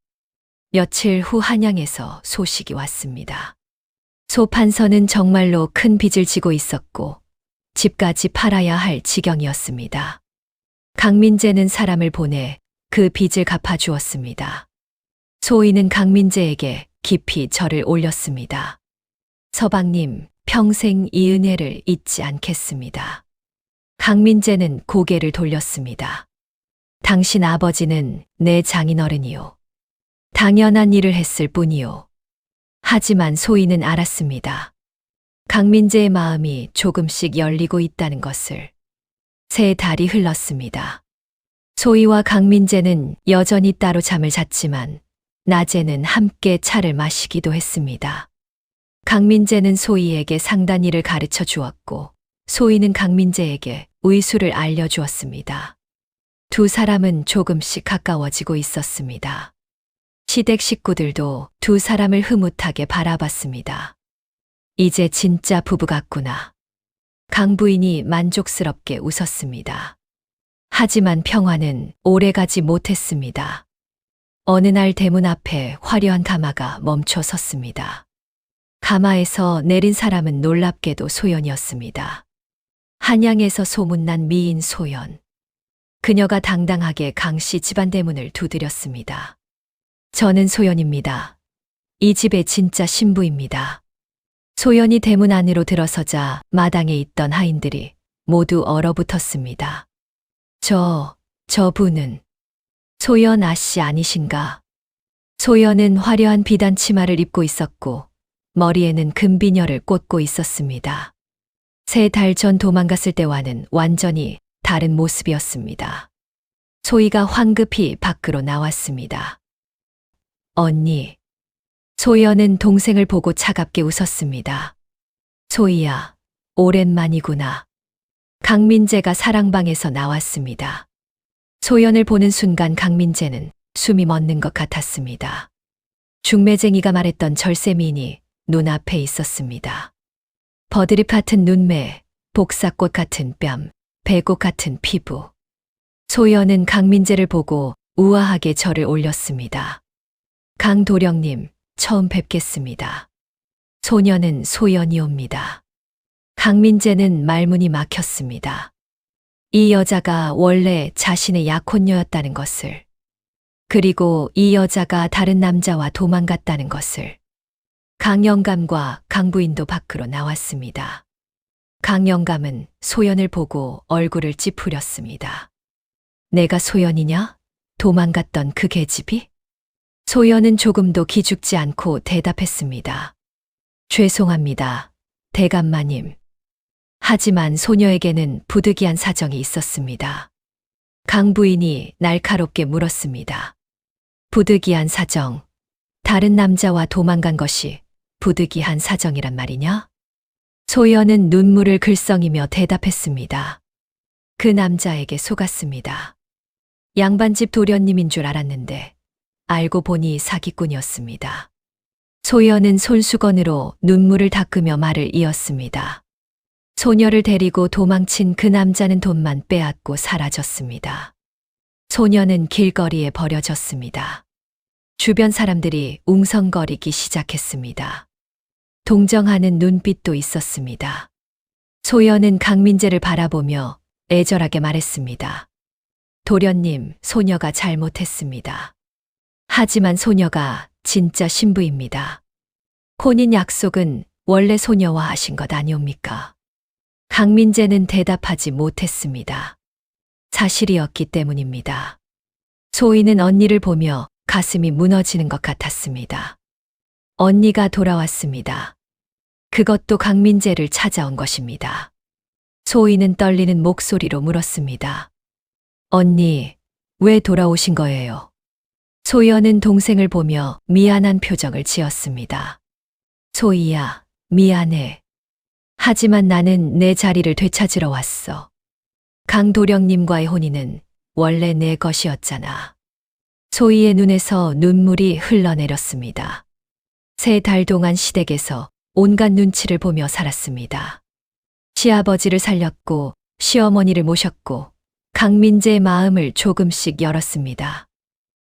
며칠 후 한양에서 소식이 왔습니다. 소판서는 정말로 큰 빚을 지고 있었고 집까지 팔아야 할 지경이었습니다. 강민재는 사람을 보내 그 빚을 갚아주었습니다. 소희는 강민재에게 깊이 절을 올렸습니다. 서방님, 평생 이 은혜를 잊지 않겠습니다. 강민재는 고개를 돌렸습니다. 당신 아버지는 내 장인어른이요. 당연한 일을 했을 뿐이요. 하지만 소희는 알았습니다. 강민재의 마음이 조금씩 열리고 있다는 것을. 세 달이 흘렀습니다. 소희와 강민재는 여전히 따로 잠을 잤지만 낮에는 함께 차를 마시기도 했습니다. 강민재는 소희에게 상단일을 가르쳐 주었고 소희는 강민재에게 의술을 알려주었습니다. 두 사람은 조금씩 가까워지고 있었습니다. 시댁 식구들도 두 사람을 흐뭇하게 바라봤습니다. 이제 진짜 부부 같구나. 강 부인이 만족스럽게 웃었습니다. 하지만 평화는 오래가지 못했습니다. 어느 날 대문 앞에 화려한 가마가 멈춰 섰습니다. 가마에서 내린 사람은 놀랍게도 소연이었습니다. 한양에서 소문난 미인 소연. 그녀가 당당하게 강씨 집안 대문을 두드렸습니다. 저는 소연입니다. 이 집의 진짜 신부입니다. 소연이 대문 안으로 들어서자 마당에 있던 하인들이 모두 얼어붙었습니다. 저분은 소연 아씨 아니신가? 소연은 화려한 비단 치마를 입고 있었고 머리에는 금비녀를 꽂고 있었습니다. 3달 전 도망갔을 때와는 완전히 다른 모습이었습니다. 소희가 황급히 밖으로 나왔습니다. 언니. 소연은 동생을 보고 차갑게 웃었습니다. 소희야, 오랜만이구나. 강민재가 사랑방에서 나왔습니다. 소연을 보는 순간 강민재는 숨이 멎는 것 같았습니다. 중매쟁이가 말했던 절세미인이 눈앞에 있었습니다. 버드립 같은 눈매, 복사꽃 같은 뺨, 배꽃 같은 피부. 소연은 강민재를 보고 우아하게 절을 올렸습니다. 강도령님, 처음 뵙겠습니다. 소녀는 소연이옵니다. 강민재는 말문이 막혔습니다. 이 여자가 원래 자신의 약혼녀였다는 것을, 그리고 이 여자가 다른 남자와 도망갔다는 것을. 강영감과 강부인도 밖으로 나왔습니다. 강영감은 소연을 보고 얼굴을 찌푸렸습니다. 내가 소연이냐? 도망갔던 그 계집이? 소연은 조금도 기죽지 않고 대답했습니다. 죄송합니다, 대감마님. 하지만 소녀에게는 부득이한 사정이 있었습니다. 강 부인이 날카롭게 물었습니다. 부득이한 사정. 다른 남자와 도망간 것이 부득이한 사정이란 말이냐? 소연은 눈물을 글썽이며 대답했습니다. 그 남자에게 속았습니다. 양반집 도련님인 줄 알았는데 알고 보니 사기꾼이었습니다. 소연은 손수건으로 눈물을 닦으며 말을 이었습니다. 소녀를 데리고 도망친 그 남자는 돈만 빼앗고 사라졌습니다. 소녀는 길거리에 버려졌습니다. 주변 사람들이 웅성거리기 시작했습니다. 동정하는 눈빛도 있었습니다. 소연은 강민재를 바라보며 애절하게 말했습니다. 도련님, 소녀가 잘못했습니다. 하지만 소녀가 진짜 신부입니다. 혼인 약속은 원래 소녀와 하신 것 아니옵니까? 강민재는 대답하지 못했습니다. 사실이었기 때문입니다. 소희는 언니를 보며 가슴이 무너지는 것 같았습니다. 언니가 돌아왔습니다. 그것도 강민재를 찾아온 것입니다. 소희는 떨리는 목소리로 물었습니다. 언니, 왜 돌아오신 거예요? 소연은 동생을 보며 미안한 표정을 지었습니다. 소희야, 미안해. 하지만 나는 내 자리를 되찾으러 왔어. 강도령님과의 혼인은 원래 내 것이었잖아. 소희의 눈에서 눈물이 흘러내렸습니다. 3달 동안 시댁에서 온갖 눈치를 보며 살았습니다. 시아버지를 살렸고 시어머니를 모셨고 강민재의 마음을 조금씩 열었습니다.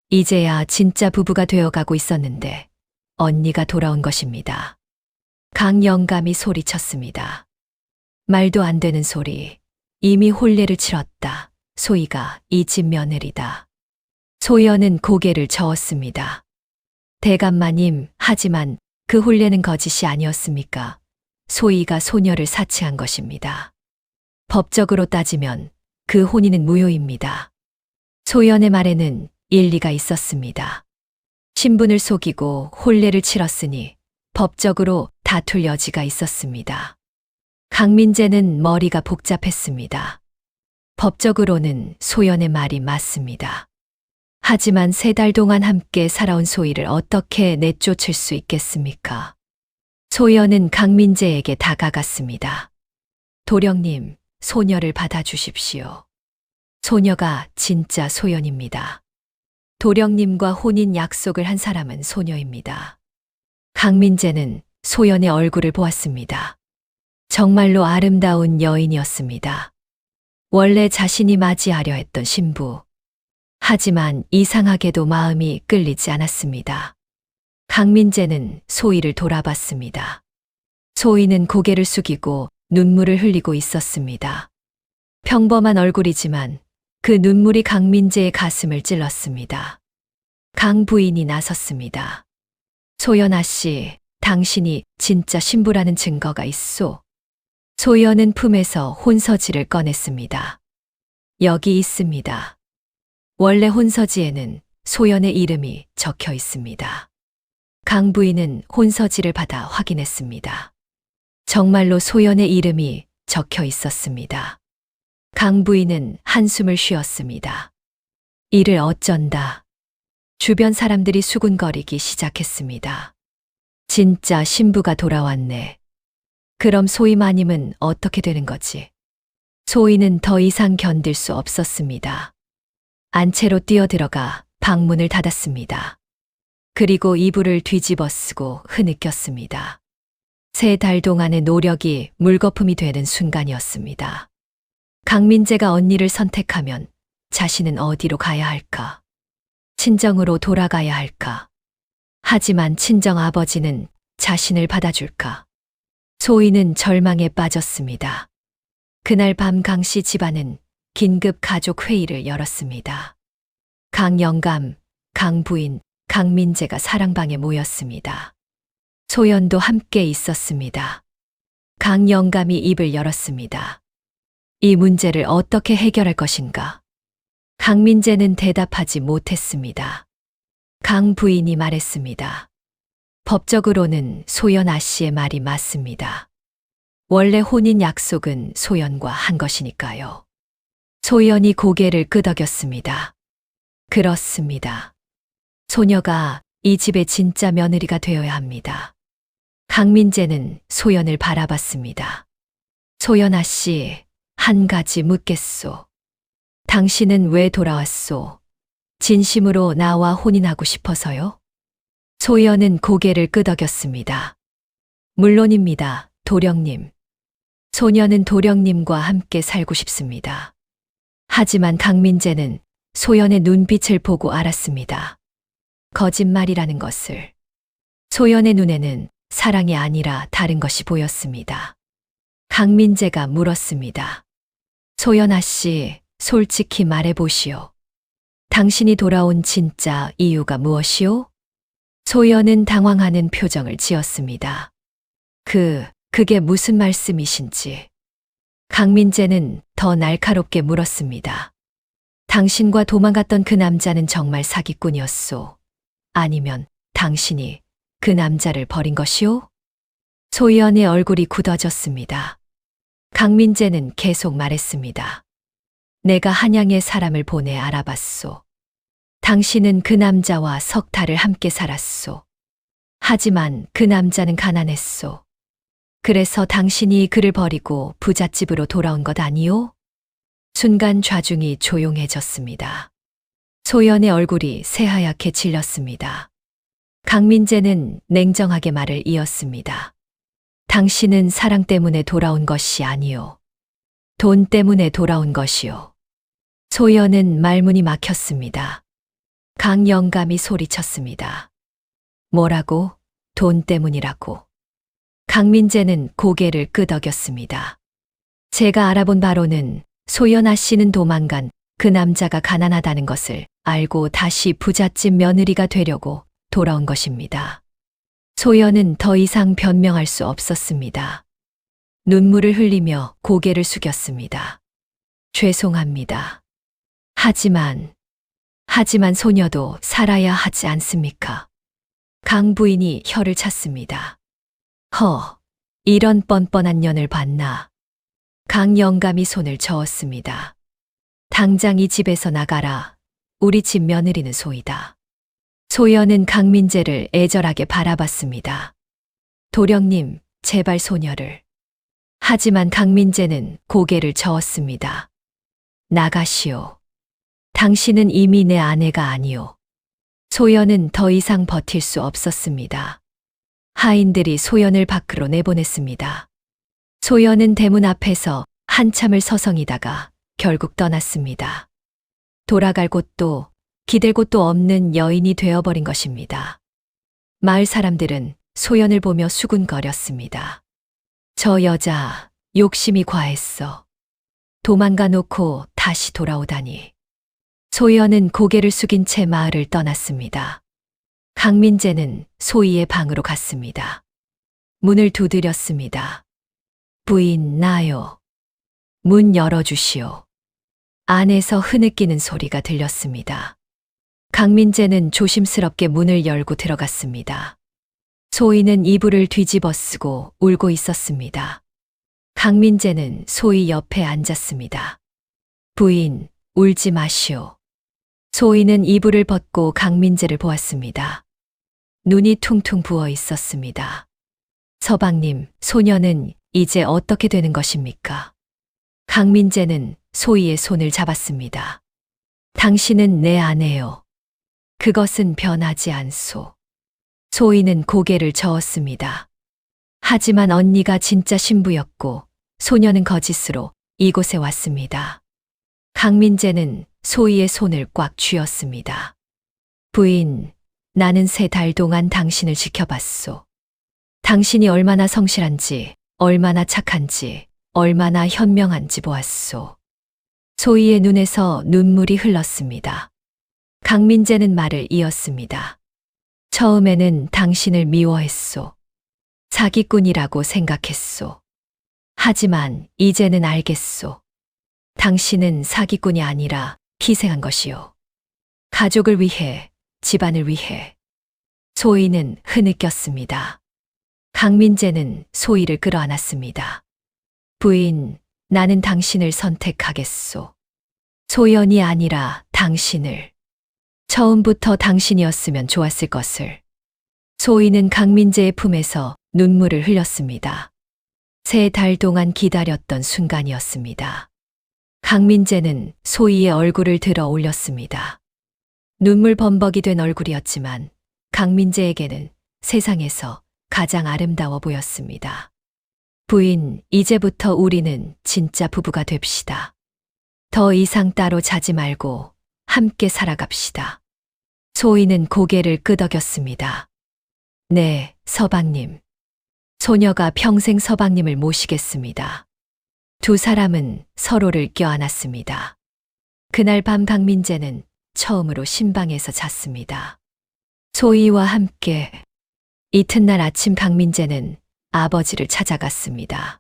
이제야 진짜 부부가 되어가고 있었는데 언니가 돌아온 것입니다. 강영감이 소리쳤습니다. 말도 안 되는 소리. 이미 혼례를 치렀다. 소희가 이 집 며느리다. 소연은 고개를 저었습니다. 대감마님, 하지만 그 혼례는 거짓이 아니었습니까? 소희가 소녀를 사치한 것입니다. 법적으로 따지면 그 혼인은 무효입니다. 소연의 말에는 일리가 있었습니다. 신분을 속이고 혼례를 치렀으니 법적으로 다툴 여지가 있었습니다. 강민재는 머리가 복잡했습니다. 법적으로는 소연의 말이 맞습니다. 하지만 3달 동안 함께 살아온 소희를 어떻게 내쫓을 수 있겠습니까? 소연은 강민재에게 다가갔습니다. 도령님, 소녀를 받아주십시오. 소녀가 진짜 소연입니다. 도령님과 혼인 약속을 한 사람은 소녀입니다. 강민재는 소연의 얼굴을 보았습니다. 정말로 아름다운 여인이었습니다. 원래 자신이 맞이하려 했던 신부. 하지만 이상하게도 마음이 끌리지 않았습니다. 강민재는 소희를 돌아봤습니다. 소희는 고개를 숙이고 눈물을 흘리고 있었습니다. 평범한 얼굴이지만 그 눈물이 강민재의 가슴을 찔렀습니다. 강 부인이 나섰습니다. 소연아 씨, 당신이 진짜 신부라는 증거가 있소? 소연은 품에서 혼서지를 꺼냈습니다. 여기 있습니다. 원래 혼서지에는 소연의 이름이 적혀 있습니다. 강 부인은 혼서지를 받아 확인했습니다. 정말로 소연의 이름이 적혀 있었습니다. 강 부인은 한숨을 쉬었습니다. 이를 어쩐다. 주변 사람들이 수군거리기 시작했습니다. 진짜 신부가 돌아왔네. 그럼 소희 마님은 어떻게 되는 거지? 소희는 더 이상 견딜 수 없었습니다. 안채로 뛰어들어가 방문을 닫았습니다. 그리고 이불을 뒤집어 쓰고 흐느꼈습니다. 3달 동안의 노력이 물거품이 되는 순간이었습니다. 강민재가 언니를 선택하면 자신은 어디로 가야 할까? 친정으로 돌아가야 할까? 하지만 친정 아버지는 자신을 받아줄까? 소희는 절망에 빠졌습니다. 그날 밤 강씨 집안은 긴급 가족 회의를 열었습니다. 강 영감, 강 부인, 강민재가 사랑방에 모였습니다. 소연도 함께 있었습니다. 강 영감이 입을 열었습니다. 이 문제를 어떻게 해결할 것인가? 강민재는 대답하지 못했습니다. 강 부인이 말했습니다. 법적으로는 소연 아씨의 말이 맞습니다. 원래 혼인 약속은 소연과 한 것이니까요. 소연이 고개를 끄덕였습니다. 그렇습니다. 소녀가 이 집의 진짜 며느리가 되어야 합니다. 강민재는 소연을 바라봤습니다. 소연아 씨, 한 가지 묻겠소. 당신은 왜 돌아왔소? 진심으로 나와 혼인하고 싶어서요? 소연은 고개를 끄덕였습니다. 물론입니다, 도령님. 소녀는 도령님과 함께 살고 싶습니다. 하지만 강민재는 소연의 눈빛을 보고 알았습니다. 거짓말이라는 것을. 소연의 눈에는 사랑이 아니라 다른 것이 보였습니다. 강민재가 물었습니다. 소연아 씨, 솔직히 말해보시오. 당신이 돌아온 진짜 이유가 무엇이오? 소연은 당황하는 표정을 지었습니다. 그게 무슨 말씀이신지. 강민재는 더 날카롭게 물었습니다. 당신과 도망갔던 그 남자는 정말 사기꾼이었소? 아니면 당신이 그 남자를 버린 것이오? 소연의 얼굴이 굳어졌습니다. 강민재는 계속 말했습니다. 내가 한양에 사람을 보내 알아봤소. 당신은 그 남자와 석 달을 함께 살았소. 하지만 그 남자는 가난했소. 그래서 당신이 그를 버리고 부잣집으로 돌아온 것 아니오? 순간 좌중이 조용해졌습니다. 소연의 얼굴이 새하얗게 질렸습니다. 강민재는 냉정하게 말을 이었습니다. 당신은 사랑 때문에 돌아온 것이 아니오. 돈 때문에 돌아온 것이오. 소연은 말문이 막혔습니다. 강 영감이 소리쳤습니다. 뭐라고? 돈 때문이라고. 강민재는 고개를 끄덕였습니다. 제가 알아본 바로는 소연아 씨는 도망간 그 남자가 가난하다는 것을 알고 다시 부잣집 며느리가 되려고 돌아온 것입니다. 소연은 더 이상 변명할 수 없었습니다. 눈물을 흘리며 고개를 숙였습니다. 죄송합니다. 하지만 소녀도 살아야 하지 않습니까? 강 부인이 혀를 찼습니다. 이런 뻔뻔한 년을 봤나? 강 영감이 손을 저었습니다. 당장 이 집에서 나가라. 우리 집 며느리는 소이다. 소연은 강민재를 애절하게 바라봤습니다. 도령님, 제발 소녀를. 하지만 강민재는 고개를 저었습니다. 나가시오. 당신은 이미 내 아내가 아니오. 소연은 더 이상 버틸 수 없었습니다. 하인들이 소연을 밖으로 내보냈습니다. 소연은 대문 앞에서 한참을 서성이다가 결국 떠났습니다. 돌아갈 곳도 기댈 곳도 없는 여인이 되어버린 것입니다. 마을 사람들은 소연을 보며 수군거렸습니다. 저 여자 욕심이 과했어. 도망가 놓고 다시 돌아오다니. 소연은 고개를 숙인 채 마을을 떠났습니다. 강민재는 소희의 방으로 갔습니다. 문을 두드렸습니다. 부인, 나요. 문 열어주시오. 안에서 흐느끼는 소리가 들렸습니다. 강민재는 조심스럽게 문을 열고 들어갔습니다. 소희는 이불을 뒤집어 쓰고 울고 있었습니다. 강민재는 소희 옆에 앉았습니다. 부인, 울지 마시오. 소희는 이불을 벗고 강민재를 보았습니다. 눈이 퉁퉁 부어 있었습니다. 서방님, 소녀는 이제 어떻게 되는 것입니까? 강민재는 소희의 손을 잡았습니다. 당신은 내 아내요. 그것은 변하지 않소. 소희는 고개를 저었습니다. 하지만 언니가 진짜 신부였고 소녀는 거짓으로 이곳에 왔습니다. 강민재는 소희의 손을 꽉 쥐었습니다. 부인, 나는 3달 동안 당신을 지켜봤소. 당신이 얼마나 성실한지, 얼마나 착한지, 얼마나 현명한지 보았소. 소희의 눈에서 눈물이 흘렀습니다. 강민재는 말을 이었습니다. 처음에는 당신을 미워했소. 사기꾼이라고 생각했소. 하지만 이제는 알겠소. 당신은 사기꾼이 아니라 희생한 것이요. 가족을 위해, 집안을 위해. 소희는 흐느꼈습니다. 강민재는 소희를 끌어안았습니다. 부인, 나는 당신을 선택하겠소. 소연이 아니라 당신을. 처음부터 당신이었으면 좋았을 것을. 소희는 강민재의 품에서 눈물을 흘렸습니다. 3달 동안 기다렸던 순간이었습니다. 강민재는 소희의 얼굴을 들어 올렸습니다. 눈물 범벅이 된 얼굴이었지만 강민재에게는 세상에서 가장 아름다워 보였습니다. 부인, 이제부터 우리는 진짜 부부가 됩시다. 더 이상 따로 자지 말고 함께 살아갑시다. 소희는 고개를 끄덕였습니다. 네, 서방님. 소녀가 평생 서방님을 모시겠습니다. 두 사람은 서로를 껴안았습니다. 그날 밤 강민재는 처음으로 신방에서 잤습니다. 소희와 함께. 이튿날 아침 강민재는 아버지를 찾아갔습니다.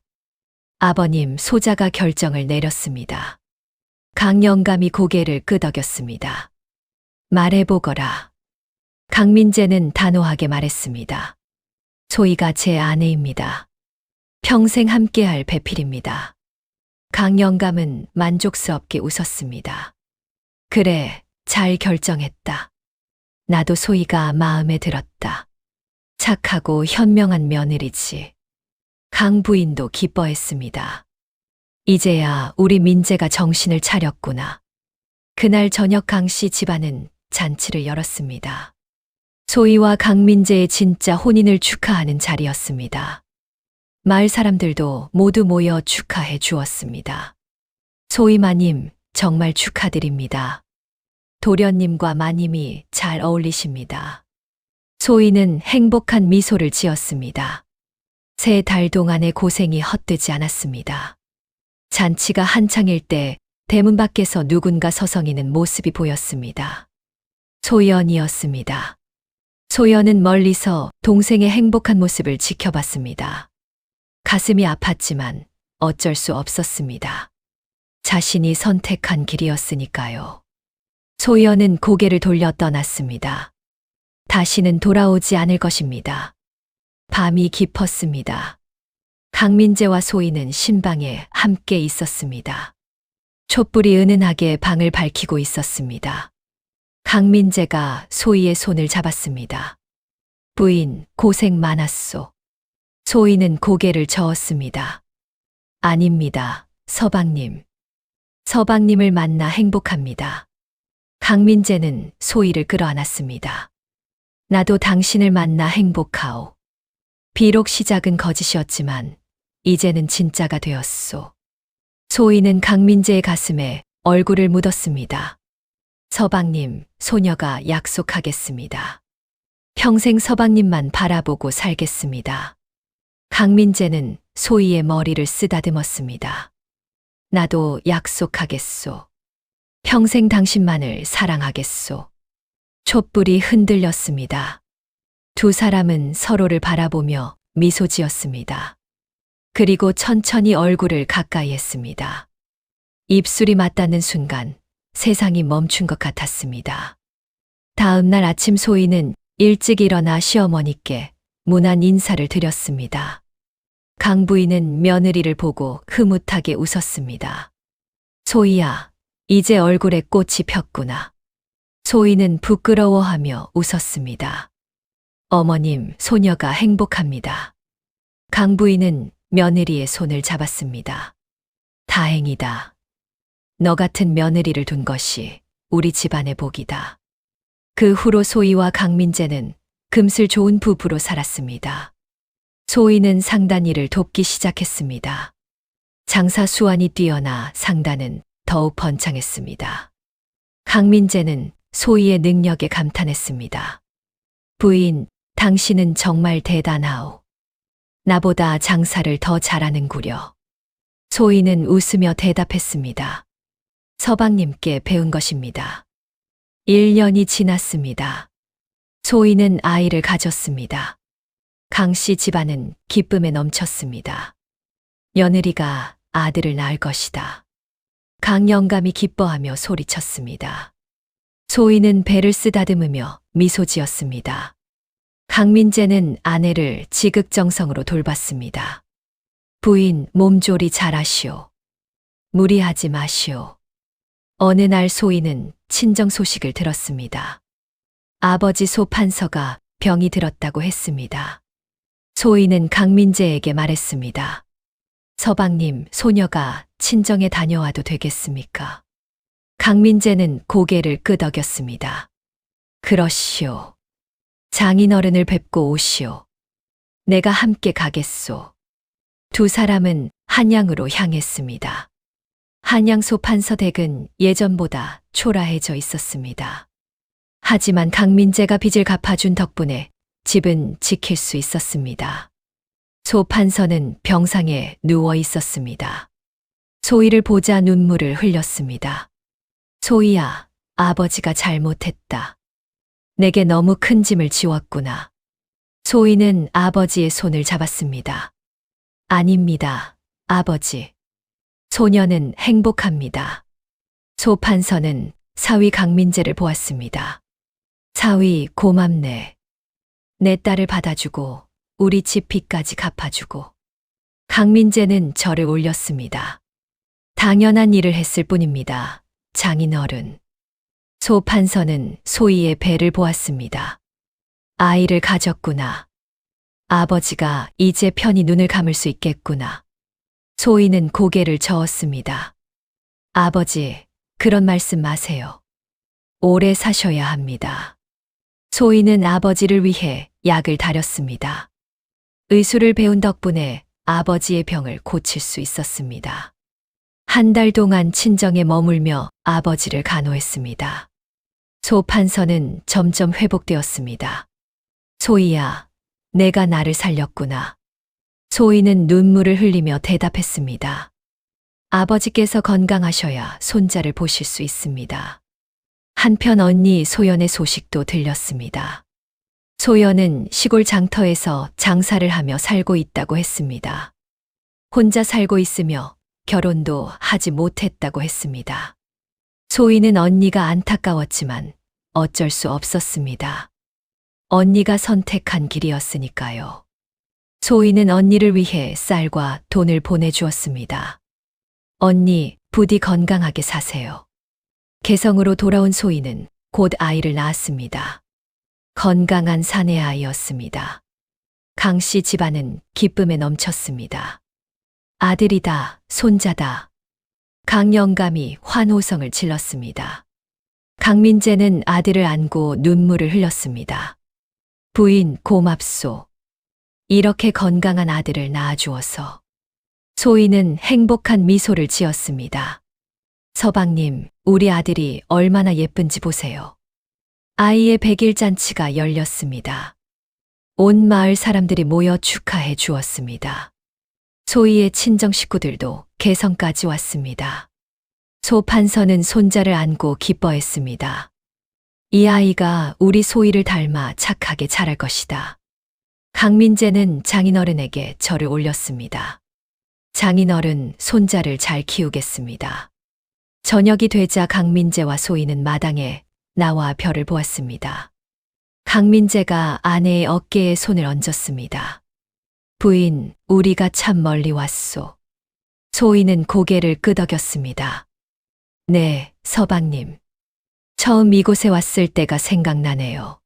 아버님, 소자가 결정을 내렸습니다. 강영감이 고개를 끄덕였습니다. 말해보거라. 강민재는 단호하게 말했습니다. 소희가 제 아내입니다. 평생 함께할 배필입니다. 강영감은 만족스럽게 웃었습니다. 그래, 잘 결정했다. 나도 소희가 마음에 들었다. 착하고 현명한 며느리지. 강 부인도 기뻐했습니다. 이제야 우리 민재가 정신을 차렸구나. 그날 저녁 강 씨 집안은 잔치를 열었습니다. 소희와 강민재의 진짜 혼인을 축하하는 자리였습니다. 마을 사람들도 모두 모여 축하해 주었습니다. 소희 마님, 정말 축하드립니다. 도련님과 마님이 잘 어울리십니다. 소희는 행복한 미소를 지었습니다. 3달 동안의 고생이 헛되지 않았습니다. 잔치가 한창일 때 대문 밖에서 누군가 서성이는 모습이 보였습니다. 소연이었습니다. 소연은 멀리서 동생의 행복한 모습을 지켜봤습니다. 가슴이 아팠지만 어쩔 수 없었습니다. 자신이 선택한 길이었으니까요. 소연은 고개를 돌려 떠났습니다. 다시는 돌아오지 않을 것입니다. 밤이 깊었습니다. 강민재와 소희는 신방에 함께 있었습니다. 촛불이 은은하게 방을 밝히고 있었습니다. 강민재가 소희의 손을 잡았습니다. 부인, 고생 많았소. 소희는 고개를 저었습니다. 아닙니다, 서방님. 서방님을 만나 행복합니다. 강민재는 소희를 끌어안았습니다. 나도 당신을 만나 행복하오. 비록 시작은 거짓이었지만 이제는 진짜가 되었소. 소희는 강민재의 가슴에 얼굴을 묻었습니다. 서방님, 소녀가 약속하겠습니다. 평생 서방님만 바라보고 살겠습니다. 강민재는 소희의 머리를 쓰다듬었습니다. 나도 약속하겠소. 평생 당신만을 사랑하겠소. 촛불이 흔들렸습니다. 두 사람은 서로를 바라보며 미소 지었습니다. 그리고 천천히 얼굴을 가까이 했습니다. 입술이 맞닿는 순간 세상이 멈춘 것 같았습니다. 다음 날 아침 소희는 일찍 일어나 시어머니께 문안 인사를 드렸습니다. 강 부인은 며느리를 보고 흐뭇하게 웃었습니다. 소희야, 이제 얼굴에 꽃이 폈구나. 소희는 부끄러워하며 웃었습니다. 어머님, 소녀가 행복합니다. 강 부인은 며느리의 손을 잡았습니다. 다행이다. 너 같은 며느리를 둔 것이 우리 집안의 복이다. 그 후로 소희와 강민재는 금슬 좋은 부부로 살았습니다. 소희는 상단 일을 돕기 시작했습니다. 장사 수완이 뛰어나 상단은 더욱 번창했습니다. 강민재는 소희의 능력에 감탄했습니다. 부인, 당신은 정말 대단하오. 나보다 장사를 더 잘하는구려. 소희는 웃으며 대답했습니다. 서방님께 배운 것입니다. 1년이 지났습니다. 소희는 아이를 가졌습니다. 강씨 집안은 기쁨에 넘쳤습니다. 며느리가 아들을 낳을 것이다. 강 영감이 기뻐하며 소리쳤습니다. 소희는 배를 쓰다듬으며 미소 지었습니다. 강민재는 아내를 지극정성으로 돌봤습니다. 부인, 몸조리 잘하시오. 무리하지 마시오. 어느 날 소희는 친정 소식을 들었습니다. 아버지 소판서가 병이 들었다고 했습니다. 소희는 강민재에게 말했습니다. 서방님, 소녀가 친정에 다녀와도 되겠습니까? 강민재는 고개를 끄덕였습니다. 그러시오. 장인어른을 뵙고 오시오. 내가 함께 가겠소. 두 사람은 한양으로 향했습니다. 한양 소판서 댁은 예전보다 초라해져 있었습니다. 하지만 강민재가 빚을 갚아준 덕분에 집은 지킬 수 있었습니다. 소판서는 병상에 누워 있었습니다. 소희를 보자 눈물을 흘렸습니다. 소희야, 아버지가 잘못했다. 내게 너무 큰 짐을 지웠구나. 소희는 아버지의 손을 잡았습니다. 아닙니다, 아버지. 소녀는 행복합니다. 소판서는 사위 강민재를 보았습니다. 사위, 고맙네. 내 딸을 받아주고 우리 집 빚까지 갚아주고. 강민재는 저를 올렸습니다. 당연한 일을 했을 뿐입니다, 장인어른. 소판서는 소희의 배를 보았습니다. 아이를 가졌구나. 아버지가 이제 편히 눈을 감을 수 있겠구나. 소희는 고개를 저었습니다. 아버지, 그런 말씀 마세요. 오래 사셔야 합니다. 소희는 아버지를 위해 약을 다렸습니다. 의술을 배운 덕분에 아버지의 병을 고칠 수 있었습니다. 한 달 동안 친정에 머물며 아버지를 간호했습니다. 소판서는 점점 회복되었습니다. 소희야, 내가 나를 살렸구나. 소희는 눈물을 흘리며 대답했습니다. 아버지께서 건강하셔야 손자를 보실 수 있습니다. 한편 언니 소연의 소식도 들렸습니다. 소연은 시골 장터에서 장사를 하며 살고 있다고 했습니다. 혼자 살고 있으며 결혼도 하지 못했다고 했습니다. 소희는 언니가 안타까웠지만 어쩔 수 없었습니다. 언니가 선택한 길이었으니까요. 소희는 언니를 위해 쌀과 돈을 보내주었습니다. 언니, 부디 건강하게 사세요. 개성으로 돌아온 소희는 곧 아이를 낳았습니다. 건강한 사내 아이였습니다. 강 씨 집안은 기쁨에 넘쳤습니다. 아들이다, 손자다. 강 영감이 환호성을 질렀습니다. 강민재는 아들을 안고 눈물을 흘렸습니다. 부인 고맙소. 이렇게 건강한 아들을 낳아주어서. 소희는 행복한 미소를 지었습니다. 서방님, 우리 아들이 얼마나 예쁜지 보세요. 아이의 100일 잔치가 열렸습니다. 온 마을 사람들이 모여 축하해 주었습니다. 소희의 친정 식구들도 개성까지 왔습니다. 소판서는 손자를 안고 기뻐했습니다. 이 아이가 우리 소희를 닮아 착하게 자랄 것이다. 강민재는 장인어른에게 절을 올렸습니다. 장인어른, 손자를 잘 키우겠습니다. 저녁이 되자 강민재와 소희는 마당에 나와 별을 보았습니다. 강민재가 아내의 어깨에 손을 얹었습니다. 부인, 우리가 참 멀리 왔소. 소희는 고개를 끄덕였습니다. 네, 서방님. 처음 이곳에 왔을 때가 생각나네요.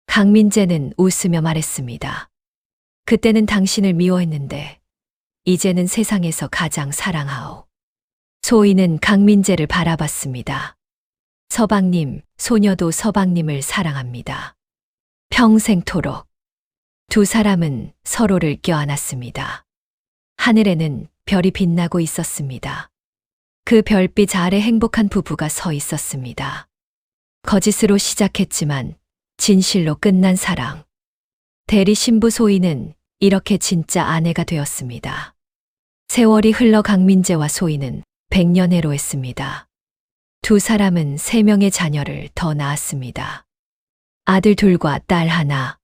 강민재는 웃으며 말했습니다. 그때는 당신을 미워했는데 이제는 세상에서 가장 사랑하오. 소희는 강민재를 바라봤습니다. 서방님, 소녀도 서방님을 사랑합니다. 평생토록. 두 사람은 서로를 껴안았습니다. 하늘에는 별이 빛나고 있었습니다. 그 별빛 아래 행복한 부부가 서 있었습니다. 거짓으로 시작했지만 진실로 끝난 사랑. 대리 신부 소희는 이렇게 진짜 아내가 되었습니다. 세월이 흘러 강민재와 소희는 100년해로 했습니다. 두 사람은 3명의 자녀를 더 낳았습니다. 아들 둘과 딸 하나.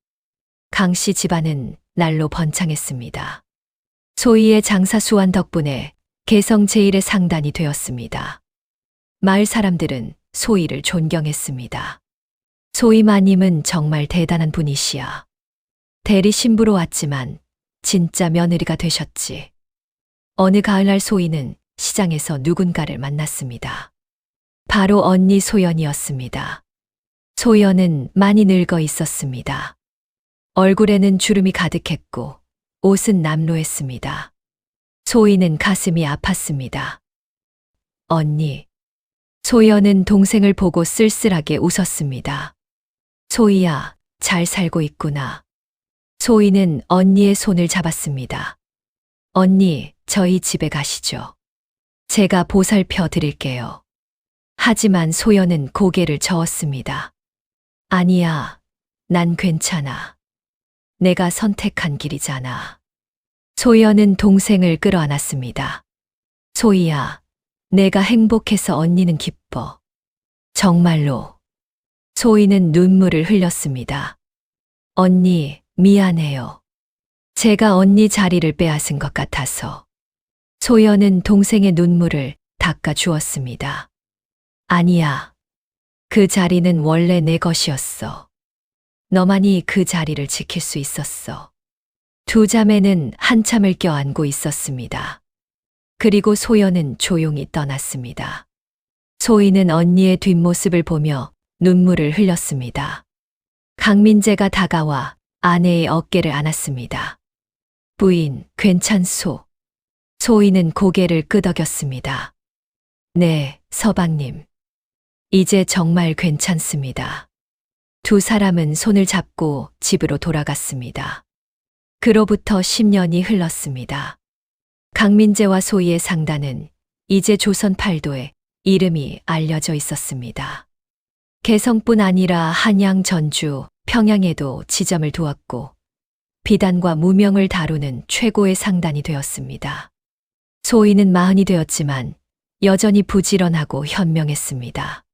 강씨 집안은 날로 번창했습니다. 소희의 장사 수완 덕분에 개성 제1의 상단이 되었습니다. 마을 사람들은 소희를 존경했습니다. 소희 마님은 정말 대단한 분이시야. 대리 신부로 왔지만 진짜 며느리가 되셨지. 어느 가을날 소희는 시장에서 누군가를 만났습니다. 바로 언니 소연이었습니다. 소연은 많이 늙어 있었습니다. 얼굴에는 주름이 가득했고 옷은 남루했습니다. 소희는 가슴이 아팠습니다. 언니. 소연은 동생을 보고 쓸쓸하게 웃었습니다. 소희야, 잘 살고 있구나. 소희는 언니의 손을 잡았습니다. 언니, 저희 집에 가시죠. 제가 보살펴 드릴게요. 하지만 소연은 고개를 저었습니다. 아니야, 난 괜찮아. 내가 선택한 길이잖아. 소연은 동생을 끌어안았습니다. 소희야, 내가 행복해서 언니는 기뻐. 정말로. 소희는 눈물을 흘렸습니다. 언니, 미안해요. 제가 언니 자리를 빼앗은 것 같아서. 소연은 동생의 눈물을 닦아 주었습니다. 아니야. 그 자리는 원래 내 것이었어. 너만이 그 자리를 지킬 수 있었어. 두 자매는 한참을 껴안고 있었습니다. 그리고 소연은 조용히 떠났습니다. 소희는 언니의 뒷모습을 보며 눈물을 흘렸습니다. 강민재가 다가와 아내의 어깨를 안았습니다. 부인, 괜찮소? 소희는 고개를 끄덕였습니다. 네, 서방님. 이제 정말 괜찮습니다. 두 사람은 손을 잡고 집으로 돌아갔습니다. 그로부터 10년이 흘렀습니다. 강민재와 소희의 상단은 이제 조선 팔도에 이름이 알려져 있었습니다. 개성뿐 아니라 한양, 전주, 평양에도 지점을 두었고 비단과 무명을 다루는 최고의 상단이 되었습니다. 소희는 40이 되었지만 여전히 부지런하고 현명했습니다.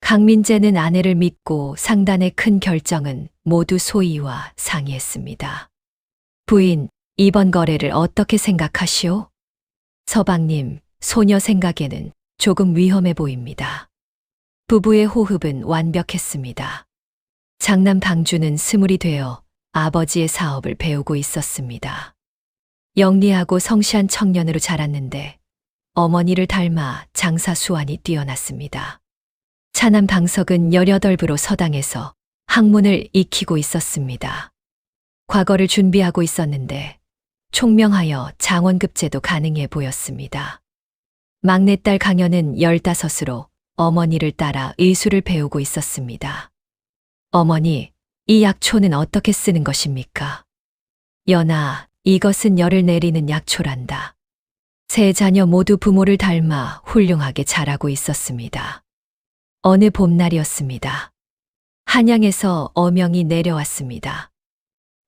강민재는 아내를 믿고 상단의 큰 결정은 모두 소희와 상의했습니다. 부인, 이번 거래를 어떻게 생각하시오? 서방님, 소녀 생각에는 조금 위험해 보입니다. 부부의 호흡은 완벽했습니다. 장남 방주는 20이 되어 아버지의 사업을 배우고 있었습니다. 영리하고 성실한 청년으로 자랐는데 어머니를 닮아 장사 수완이 뛰어났습니다. 차남 방석은 18부로 서당에서 학문을 익히고 있었습니다. 과거를 준비하고 있었는데 총명하여 장원급제도 가능해 보였습니다. 막내딸 강연은 15으로 어머니를 따라 의술을 배우고 있었습니다. 어머니, 이 약초는 어떻게 쓰는 것입니까? 연아, 이것은 열을 내리는 약초란다. 세 자녀 모두 부모를 닮아 훌륭하게 자라고 있었습니다. 어느 봄날이었습니다. 한양에서 어명이 내려왔습니다.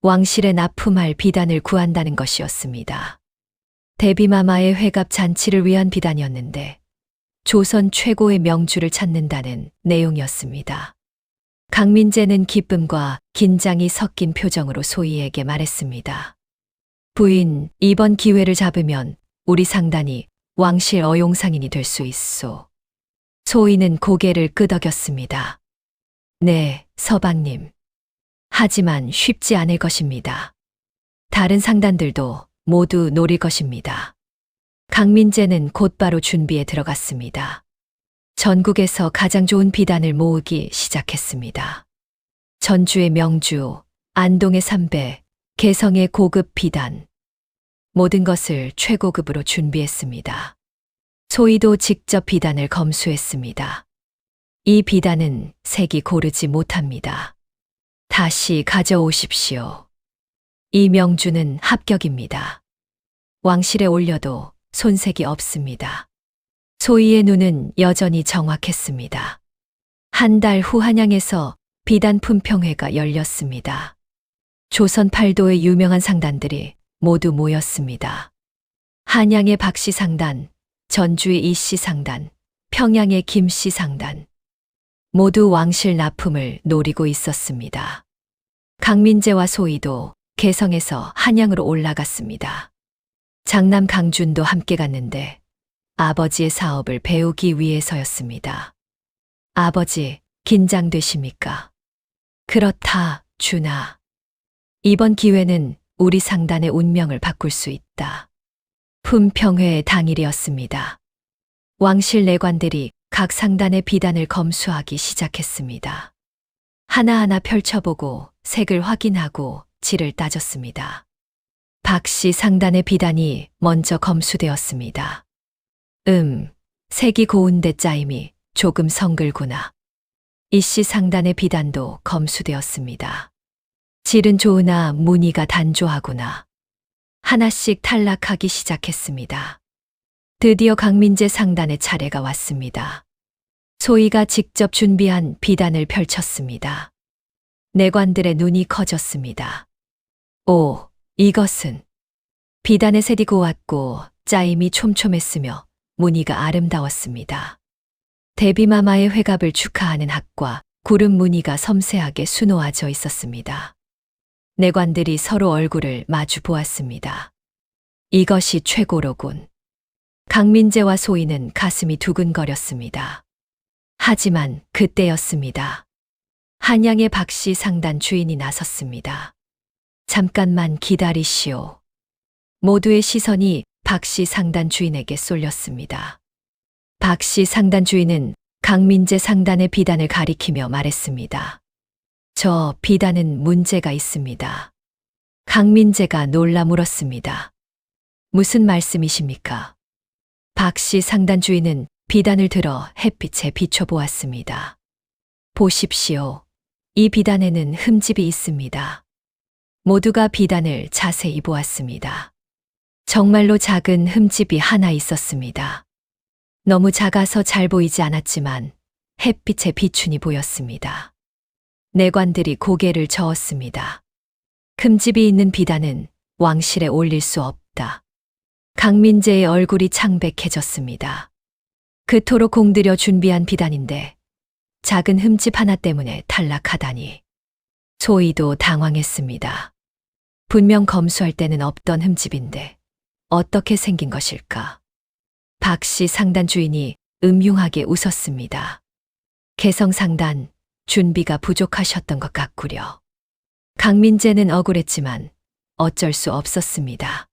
왕실에 납품할 비단을 구한다는 것이었습니다. 대비마마의 회갑 잔치를 위한 비단이었는데 조선 최고의 명주를 찾는다는 내용이었습니다. 강민재는 기쁨과 긴장이 섞인 표정으로 소희에게 말했습니다. 부인, 이번 기회를 잡으면 우리 상단이 왕실 어용상인이 될 수 있소. 소희는 고개를 끄덕였습니다. 네, 서방님. 하지만 쉽지 않을 것입니다. 다른 상단들도 모두 노릴 것입니다. 강민재는 곧바로 준비에 들어갔습니다. 전국에서 가장 좋은 비단을 모으기 시작했습니다. 전주의 명주, 안동의 삼배, 개성의 고급 비단. 모든 것을 최고급으로 준비했습니다. 소희도 직접 비단을 검수했습니다. 이 비단은 색이 고르지 못합니다. 다시 가져오십시오. 이 명주는 합격입니다. 왕실에 올려도 손색이 없습니다. 소희의 눈은 여전히 정확했습니다. 한 달 후 한양에서 비단 품평회가 열렸습니다. 조선 팔도의 유명한 상단들이 모두 모였습니다. 한양의 박씨 상단, 전주의 이씨 상단, 평양의 김씨 상단. 모두 왕실 납품을 노리고 있었습니다. 강민재와 소희도 개성에서 한양으로 올라갔습니다. 장남 강준도 함께 갔는데 아버지의 사업을 배우기 위해서였습니다. 아버지, 긴장되십니까? 그렇다, 준아. 이번 기회는 우리 상단의 운명을 바꿀 수 있다. 품평회의 당일이었습니다. 왕실 내관들이 각 상단의 비단을 검수하기 시작했습니다. 하나하나 펼쳐보고 색을 확인하고 질을 따졌습니다. 박씨 상단의 비단이 먼저 검수되었습니다. 색이 고운데 짜임이 조금 성글구나. 이씨 상단의 비단도 검수되었습니다. 질은 좋으나 무늬가 단조하구나. 하나씩 탈락하기 시작했습니다. 드디어 강민재 상단의 차례가 왔습니다. 소희가 직접 준비한 비단을 펼쳤습니다. 내관들의 눈이 커졌습니다. 오, 이것은 비단의 색이 고왔고 짜임이 촘촘했으며 무늬가 아름다웠습니다. 대비마마의 회갑을 축하하는 학과 구름 무늬가 섬세하게 수놓아져 있었습니다. 내관들이 서로 얼굴을 마주 보았습니다. 이것이 최고로군. 강민재와 소희는 가슴이 두근거렸습니다. 하지만 그때였습니다. 한양의 박씨 상단 주인이 나섰습니다. 잠깐만 기다리시오. 모두의 시선이 박씨 상단 주인에게 쏠렸습니다. 박씨 상단 주인은 강민재 상단의 비단을 가리키며 말했습니다. 저 비단은 문제가 있습니다. 강민재가 놀라 물었습니다. 무슨 말씀이십니까? 박씨 상단 주인은 비단을 들어 햇빛에 비춰보았습니다. 보십시오. 이 비단에는 흠집이 있습니다. 모두가 비단을 자세히 보았습니다. 정말로 작은 흠집이 하나 있었습니다. 너무 작아서 잘 보이지 않았지만 햇빛에 비춘이 보였습니다. 내관들이 고개를 저었습니다. 흠집이 있는 비단은 왕실에 올릴 수 없다. 강민재의 얼굴이 창백해졌습니다. 그토록 공들여 준비한 비단인데 작은 흠집 하나 때문에 탈락하다니. 소희도 당황했습니다. 분명 검수할 때는 없던 흠집인데 어떻게 생긴 것일까? 박씨 상단 주인이 음흉하게 웃었습니다. 개성 상단, 준비가 부족하셨던 것 같구려. 강민재는 억울했지만 어쩔 수 없었습니다.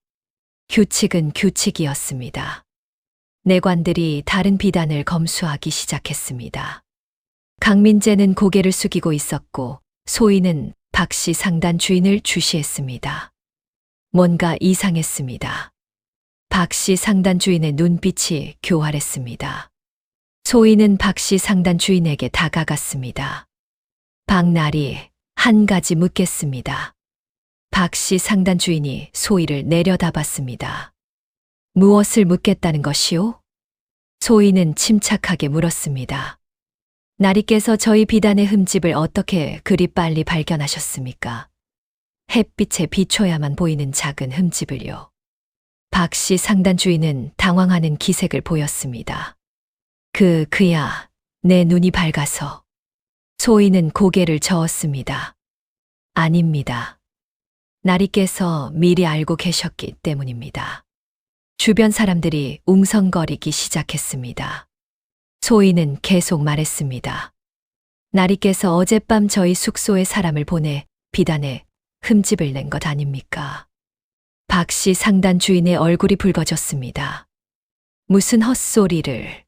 규칙은 규칙이었습니다. 내관들이 다른 비단을 검수하기 시작했습니다. 강민재는 고개를 숙이고 있었고 소희는 박씨 상단 주인을 주시했습니다. 뭔가 이상했습니다. 박씨 상단 주인의 눈빛이 교활했습니다. 소희는 박씨 상단 주인에게 다가갔습니다. 박나리, 한 가지 묻겠습니다. 박씨 상단 주인이 소희를 내려다봤습니다. 무엇을 묻겠다는 것이오? 소희는 침착하게 물었습니다. 나리께서 저희 비단의 흠집을 어떻게 그리 빨리 발견하셨습니까? 햇빛에 비춰야만 보이는 작은 흠집을요. 박씨 상단 주인은 당황하는 기색을 보였습니다. 그야, 내 눈이 밝아서. 소희는 고개를 저었습니다. 아닙니다. 나리께서 미리 알고 계셨기 때문입니다. 주변 사람들이 웅성거리기 시작했습니다. 소희는 계속 말했습니다. 나리께서 어젯밤 저희 숙소에 사람을 보내 비단에 흠집을 낸 것 아닙니까? 박씨 상단 주인의 얼굴이 붉어졌습니다. 무슨 헛소리를.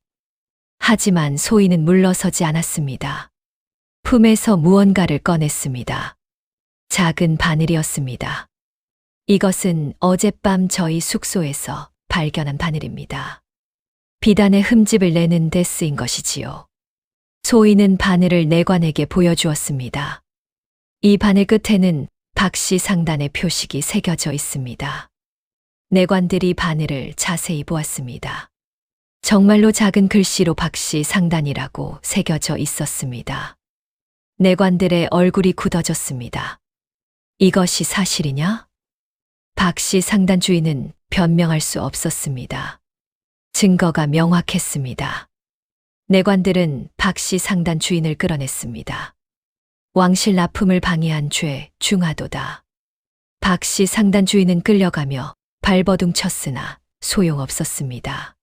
하지만 소희는 물러서지 않았습니다. 품에서 무언가를 꺼냈습니다. 작은 바늘이었습니다. 이것은 어젯밤 저희 숙소에서 발견한 바늘입니다. 비단의 흠집을 내는 데 쓰인 것이지요. 소희는 바늘을 내관에게 보여주었습니다. 이 바늘 끝에는 박씨 상단의 표식이 새겨져 있습니다. 내관들이 바늘을 자세히 보았습니다. 정말로 작은 글씨로 박씨 상단이라고 새겨져 있었습니다. 내관들의 얼굴이 굳어졌습니다. 이것이 사실이냐? 박씨 상단 주인은 변명할 수 없었습니다. 증거가 명확했습니다. 내관들은 박씨 상단 주인을 끌어냈습니다. 왕실 납품을 방해한 죄 중하도다. 박씨 상단 주인은 끌려가며 발버둥 쳤으나 소용없었습니다.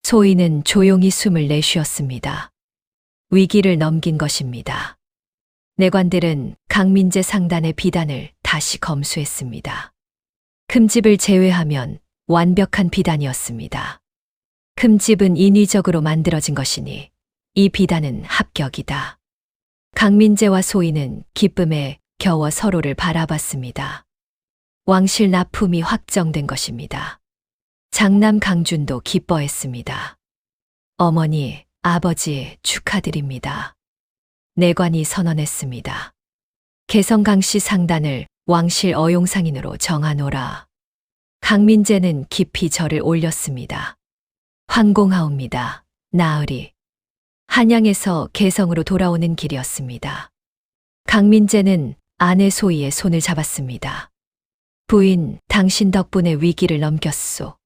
소희는 조용히 숨을 내쉬었습니다. 위기를 넘긴 것입니다. 내관들은 강민재 상단의 비단을 다시 검수했습니다. 흠집을 제외하면 완벽한 비단이었습니다. 흠집은 인위적으로 만들어진 것이니 이 비단은 합격이다. 강민재와 소희는 기쁨에 겨워 서로를 바라봤습니다. 왕실 납품이 확정된 것입니다. 장남 강준도 기뻐했습니다. 어머니, 아버지 축하드립니다. 내관이 선언했습니다. 개성강씨 상단을 왕실 어용상인으로 정하노라. 강민재는 깊이 절을 올렸습니다. 황공하옵니다. 나으리. 한양에서 개성으로 돌아오는 길이었습니다. 강민재는 아내 소희의 손을 잡았습니다. 부인, 당신 덕분에 위기를 넘겼소.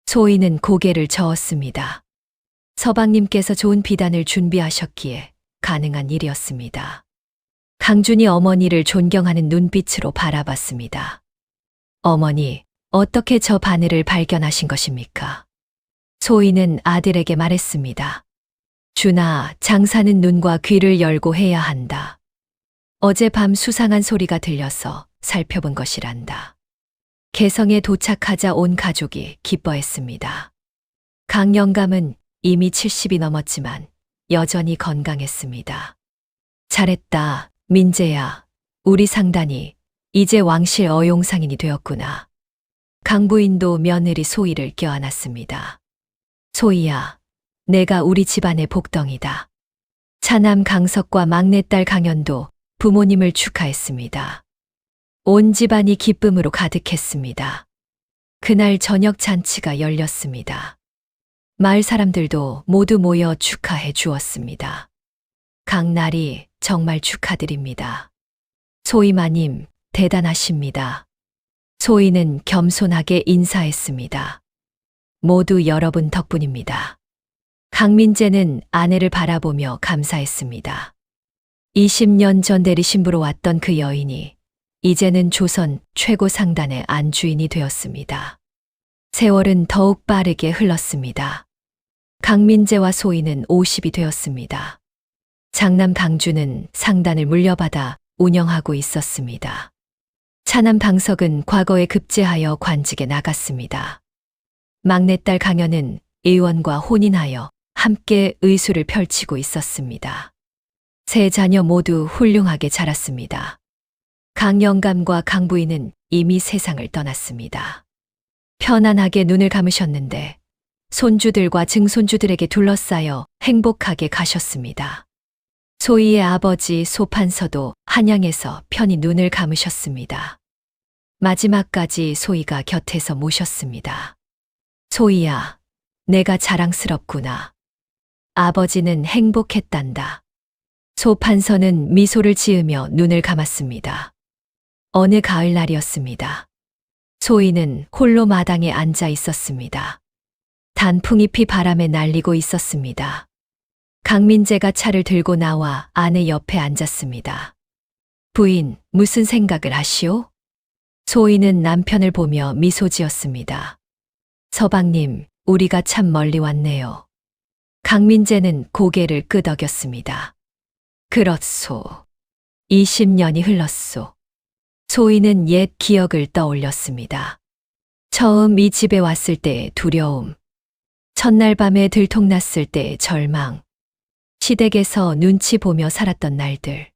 소희는 고개를 저었습니다. 서방님께서 좋은 비단을 준비하셨기에 가능한 일이었습니다. 강준이 어머니를 존경하는 눈빛으로 바라봤습니다. 어머니, 어떻게 저 바늘을 발견하신 것입니까? 소희는 아들에게 말했습니다. 준아, 장사는 눈과 귀를 열고 해야 한다. 어젯밤 수상한 소리가 들려서 살펴본 것이란다. 개성에 도착하자 온 가족이 기뻐했습니다. 강 영감은 이미 70이 넘었지만 여전히 건강했습니다. 잘했다, 민재야. 우리 상단이 이제 왕실 어용상인이 되었구나. 강 부인도 며느리 소희를 껴안았습니다. 소희야, 내가 우리 집안의 복덩이다. 차남 강석과 막내딸 강연도 부모님을 축하했습니다. 온 집안이 기쁨으로 가득했습니다. 그날 저녁 잔치가 열렸습니다. 마을 사람들도 모두 모여 축하해 주었습니다. 강나리, 정말 축하드립니다. 소희마님, 대단하십니다. 소희는 겸손하게 인사했습니다. 모두 여러분 덕분입니다. 강민재는 아내를 바라보며 감사했습니다. 20년 전 대리신부로 왔던 그 여인이 이제는 조선 최고 상단의 안주인이 되었습니다. 세월은 더욱 빠르게 흘렀습니다. 강민재와 소희는 50이 되었습니다. 장남 강준은 상단을 물려받아 운영하고 있었습니다. 차남 강석은 과거에 급제하여 관직에 나갔습니다. 막내딸 강연은 의원과 혼인하여 함께 의수를 펼치고 있었습니다. 세 자녀 모두 훌륭하게 자랐습니다. 강영감과 강부인은 이미 세상을 떠났습니다. 편안하게 눈을 감으셨는데 손주들과 증손주들에게 둘러싸여 행복하게 가셨습니다. 소희의 아버지 소판서도 한양에서 편히 눈을 감으셨습니다. 마지막까지 소희가 곁에서 모셨습니다. 소희야, 내가 자랑스럽구나. 아버지는 행복했단다. 소판서는 미소를 지으며 눈을 감았습니다. 어느 가을날이었습니다. 소희는 홀로 마당에 앉아 있었습니다. 단풍잎이 바람에 날리고 있었습니다. 강민재가 차를 들고 나와 아내 옆에 앉았습니다. 부인, 무슨 생각을 하시오? 소희는 남편을 보며 미소 지었습니다. 서방님, 우리가 참 멀리 왔네요. 강민재는 고개를 끄덕였습니다. 그렇소. 20년이 흘렀소. 소희는 옛 기억을 떠올렸습니다. 처음 이 집에 왔을 때의 두려움, 첫날 밤에 들통났을 때의 절망, 시댁에서 눈치 보며 살았던 날들,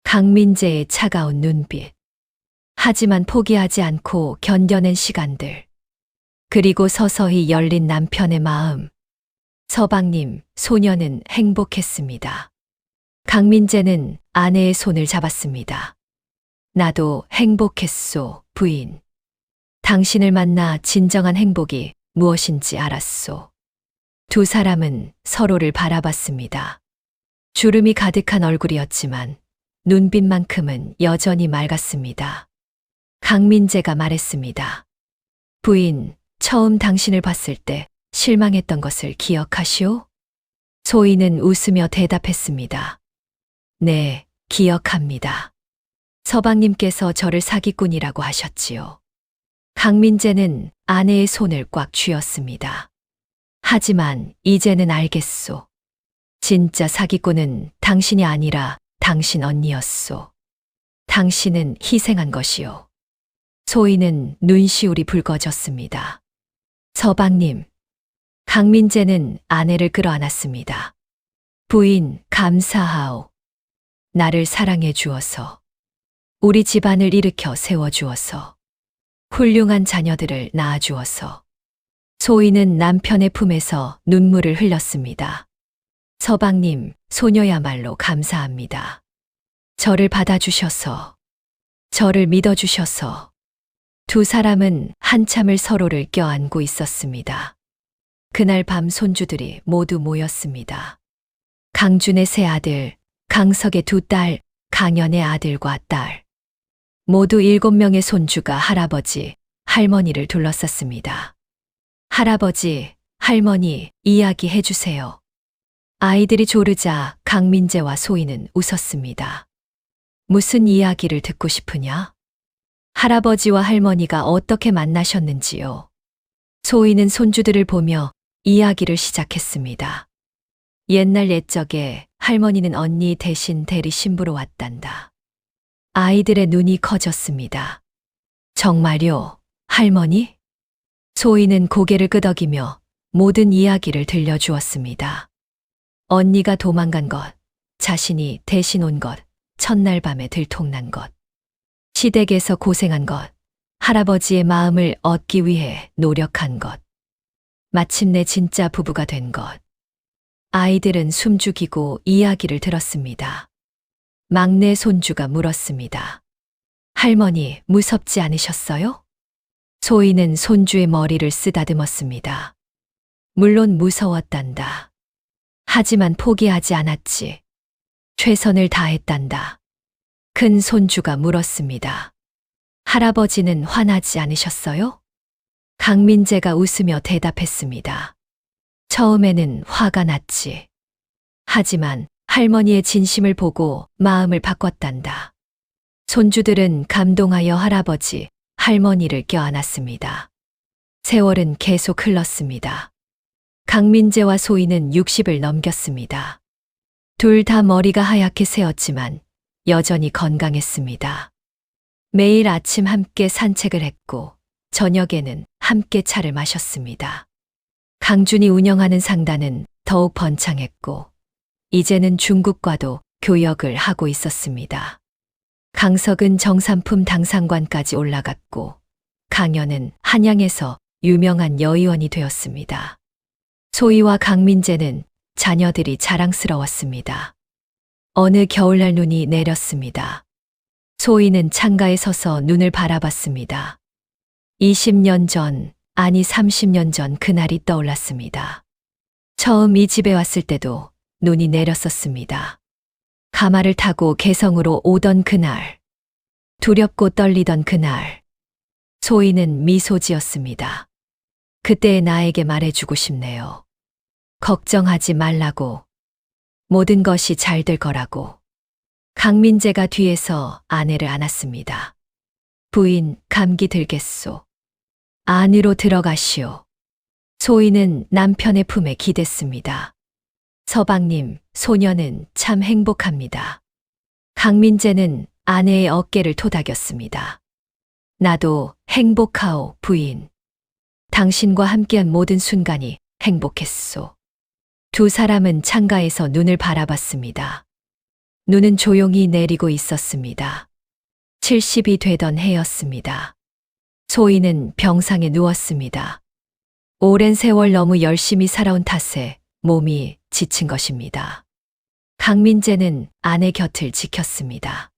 강민재의 차가운 눈빛, 하지만 포기하지 않고 견뎌낸 시간들, 그리고 서서히 열린 남편의 마음. 서방님, 소녀는 행복했습니다. 강민재는 아내의 손을 잡았습니다. 나도 행복했소, 부인. 당신을 만나 진정한 행복이 무엇인지 알았소. 두 사람은 서로를 바라봤습니다. 주름이 가득한 얼굴이었지만 눈빛만큼은 여전히 맑았습니다. 강민재가 말했습니다. 부인, 처음 당신을 봤을 때 실망했던 것을 기억하시오? 소희는 웃으며 대답했습니다. 네, 기억합니다. 서방님께서 저를 사기꾼이라고 하셨지요. 강민재는 아내의 손을 꽉 쥐었습니다. 하지만 이제는 알겠소. 진짜 사기꾼은 당신이 아니라 당신 언니였소. 당신은 희생한 것이요. 소희는 눈시울이 붉어졌습니다. 서방님. 강민재는 아내를 끌어안았습니다. 부인, 감사하오. 나를 사랑해 주어서. 우리 집안을 일으켜 세워주어서. 훌륭한 자녀들을 낳아주어서. 소희는 남편의 품에서 눈물을 흘렸습니다. 서방님, 소녀야말로 감사합니다. 저를 받아주셔서, 저를 믿어주셔서. 두 사람은 한참을 서로를 껴안고 있었습니다. 그날 밤 손주들이 모두 모였습니다. 강준의 세 아들, 강석의 두 딸, 강연의 아들과 딸. 모두 7명의 손주가 할아버지, 할머니를 둘러쌌습니다. 할아버지, 할머니, 이야기해 주세요. 아이들이 조르자 강민재와 소희는 웃었습니다. 무슨 이야기를 듣고 싶으냐? 할아버지와 할머니가 어떻게 만나셨는지요? 소희는 손주들을 보며 이야기를 시작했습니다. 옛날 옛적에 할머니는 언니 대신 대리 신부로 왔단다. 아이들의 눈이 커졌습니다. 정말요, 할머니? 소희는 고개를 끄덕이며 모든 이야기를 들려주었습니다. 언니가 도망간 것, 자신이 대신 온 것, 첫날 밤에 들통난 것, 시댁에서 고생한 것, 할아버지의 마음을 얻기 위해 노력한 것, 마침내 진짜 부부가 된 것. 아이들은 숨죽이고 이야기를 들었습니다. 막내 손주가 물었습니다. 할머니, 무섭지 않으셨어요? 소희는 손주의 머리를 쓰다듬었습니다. 물론 무서웠단다. 하지만 포기하지 않았지. 최선을 다했단다. 큰 손주가 물었습니다. 할아버지는 화나지 않으셨어요? 강민재가 웃으며 대답했습니다. 처음에는 화가 났지. 하지만 할머니의 진심을 보고 마음을 바꿨단다. 손주들은 감동하여 할아버지, 할머니를 껴안았습니다. 세월은 계속 흘렀습니다. 강민재와 소희는 60을 넘겼습니다. 둘 다 머리가 하얗게 새었지만 여전히 건강했습니다. 매일 아침 함께 산책을 했고 저녁에는 함께 차를 마셨습니다. 강준이 운영하는 상단은 더욱 번창했고, 이제는 중국과도 교역을 하고 있었습니다. 강석은 정삼품 당상관까지 올라갔고, 강연은 한양에서 유명한 여의원이 되었습니다. 소희와 강민재는 자녀들이 자랑스러웠습니다. 어느 겨울날 눈이 내렸습니다. 소희는 창가에 서서 눈을 바라봤습니다. 20년 전, 아니 30년 전 그날이 떠올랐습니다. 처음 이 집에 왔을 때도 눈이 내렸었습니다. 가마를 타고 개성으로 오던 그날, 두렵고 떨리던 그날, 소희는 미소 지었습니다. 그때 나에게 말해주고 싶네요. 걱정하지 말라고. 모든 것이 잘 될 거라고. 강민재가 뒤에서 아내를 안았습니다. 부인, 감기 들겠소. 안으로 들어가시오. 소희는 남편의 품에 기댔습니다. 서방님, 소녀는 참 행복합니다. 강민재는 아내의 어깨를 토닥였습니다. 나도 행복하오, 부인. 당신과 함께한 모든 순간이 행복했소. 두 사람은 창가에서 눈을 바라봤습니다. 눈은 조용히 내리고 있었습니다. 70이 되던 해였습니다. 소희는 병상에 누웠습니다. 오랜 세월 너무 열심히 살아온 탓에 몸이 지친 것입니다. 강민재는 아내 곁을 지켰습니다.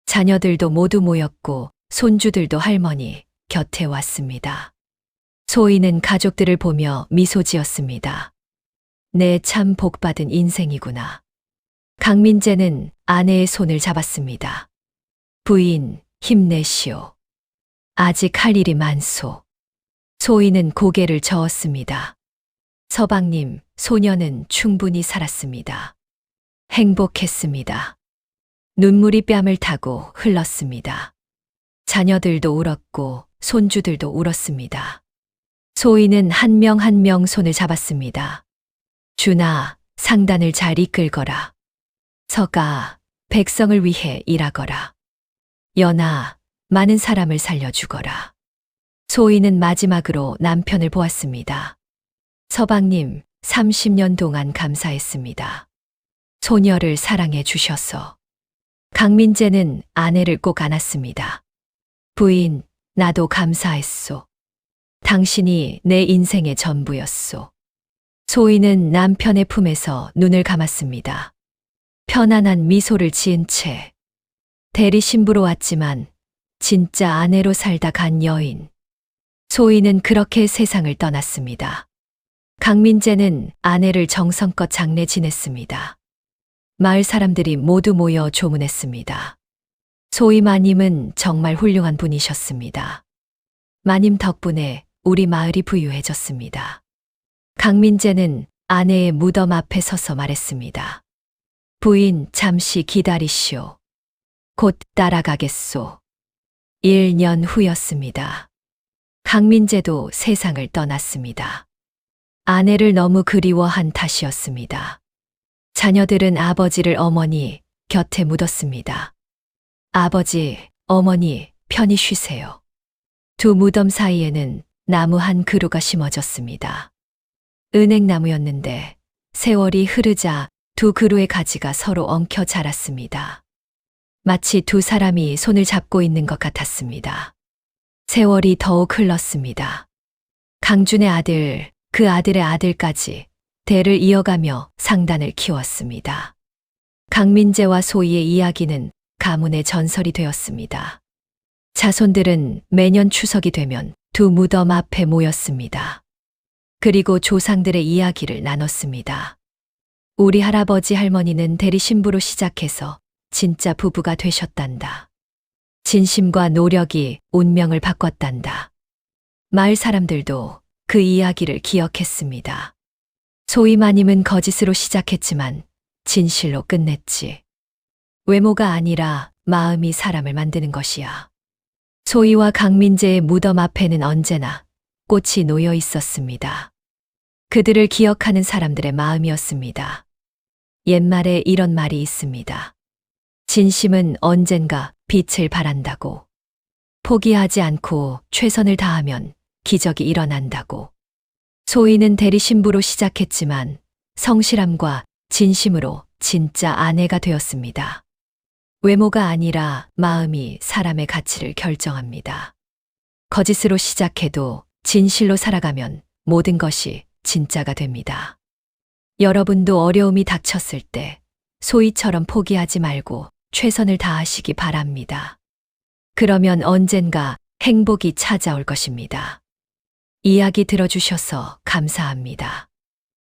자녀들도 모두 모였고 손주들도 할머니 곁에 왔습니다. 소희는 가족들을 보며 미소 지었습니다. 내 참 복받은 인생이구나. 강민재는 아내의 손을 잡았습니다. 부인, 힘내시오. 아직 할 일이 많소. 소희는 고개를 저었습니다. 서방님, 소녀는 충분히 살았습니다. 행복했습니다. 눈물이 뺨을 타고 흘렀습니다. 자녀들도 울었고 손주들도 울었습니다. 소희는 한 명 한 명 손을 잡았습니다. 준아, 상단을 잘 이끌거라. 서가, 백성을 위해 일하거라. 연아, 많은 사람을 살려주거라. 소희는 마지막으로 남편을 보았습니다. 서방님, 30년 동안 감사했습니다. 소녀를 사랑해 주셔서. 강민재는 아내를 꼭 안았습니다. 부인, 나도 감사했소. 당신이 내 인생의 전부였소. 소희는 남편의 품에서 눈을 감았습니다. 편안한 미소를 지은 채 대리 신부로 왔지만 진짜 아내로 살다 간 여인. 소희는 그렇게 세상을 떠났습니다. 강민재는 아내를 정성껏 장례 지냈습니다. 마을 사람들이 모두 모여 조문했습니다. 소희 마님은 정말 훌륭한 분이셨습니다. 마님 덕분에 우리 마을이 부유해졌습니다. 강민재는 아내의 무덤 앞에 서서 말했습니다. 부인, 잠시 기다리시오. 곧 따라가겠소. 1년 후였습니다. 강민재도 세상을 떠났습니다. 아내를 너무 그리워한 탓이었습니다. 자녀들은 아버지를 어머니 곁에 묻었습니다. 아버지, 어머니, 편히 쉬세요. 두 무덤 사이에는 나무 한 그루가 심어졌습니다. 은행나무였는데 세월이 흐르자 두 그루의 가지가 서로 엉켜 자랐습니다. 마치 두 사람이 손을 잡고 있는 것 같았습니다. 세월이 더욱 흘렀습니다. 강준의 아들, 그 아들의 아들까지 대를 이어가며 상단을 키웠습니다. 강민재와 소희의 이야기는 가문의 전설이 되었습니다. 자손들은 매년 추석이 되면 두 무덤 앞에 모였습니다. 그리고 조상들의 이야기를 나눴습니다. 우리 할아버지 할머니는 대리 신부로 시작해서 진짜 부부가 되셨단다. 진심과 노력이 운명을 바꿨단다. 마을 사람들도 그 이야기를 기억했습니다. 소희 마님은 거짓으로 시작했지만 진실로 끝냈지. 외모가 아니라 마음이 사람을 만드는 것이야. 소희와 강민재의 무덤 앞에는 언제나 꽃이 놓여 있었습니다. 그들을 기억하는 사람들의 마음이었습니다. 옛말에 이런 말이 있습니다. 진심은 언젠가 빛을 발한다고. 포기하지 않고 최선을 다하면 기적이 일어난다고. 소희는 대리신부로 시작했지만 성실함과 진심으로 진짜 아내가 되었습니다. 외모가 아니라 마음이 사람의 가치를 결정합니다. 거짓으로 시작해도 진실로 살아가면 모든 것이 진짜가 됩니다. 여러분도 어려움이 닥쳤을 때 소희처럼 포기하지 말고 최선을 다하시기 바랍니다. 그러면 언젠가 행복이 찾아올 것입니다. 이야기 들어주셔서 감사합니다.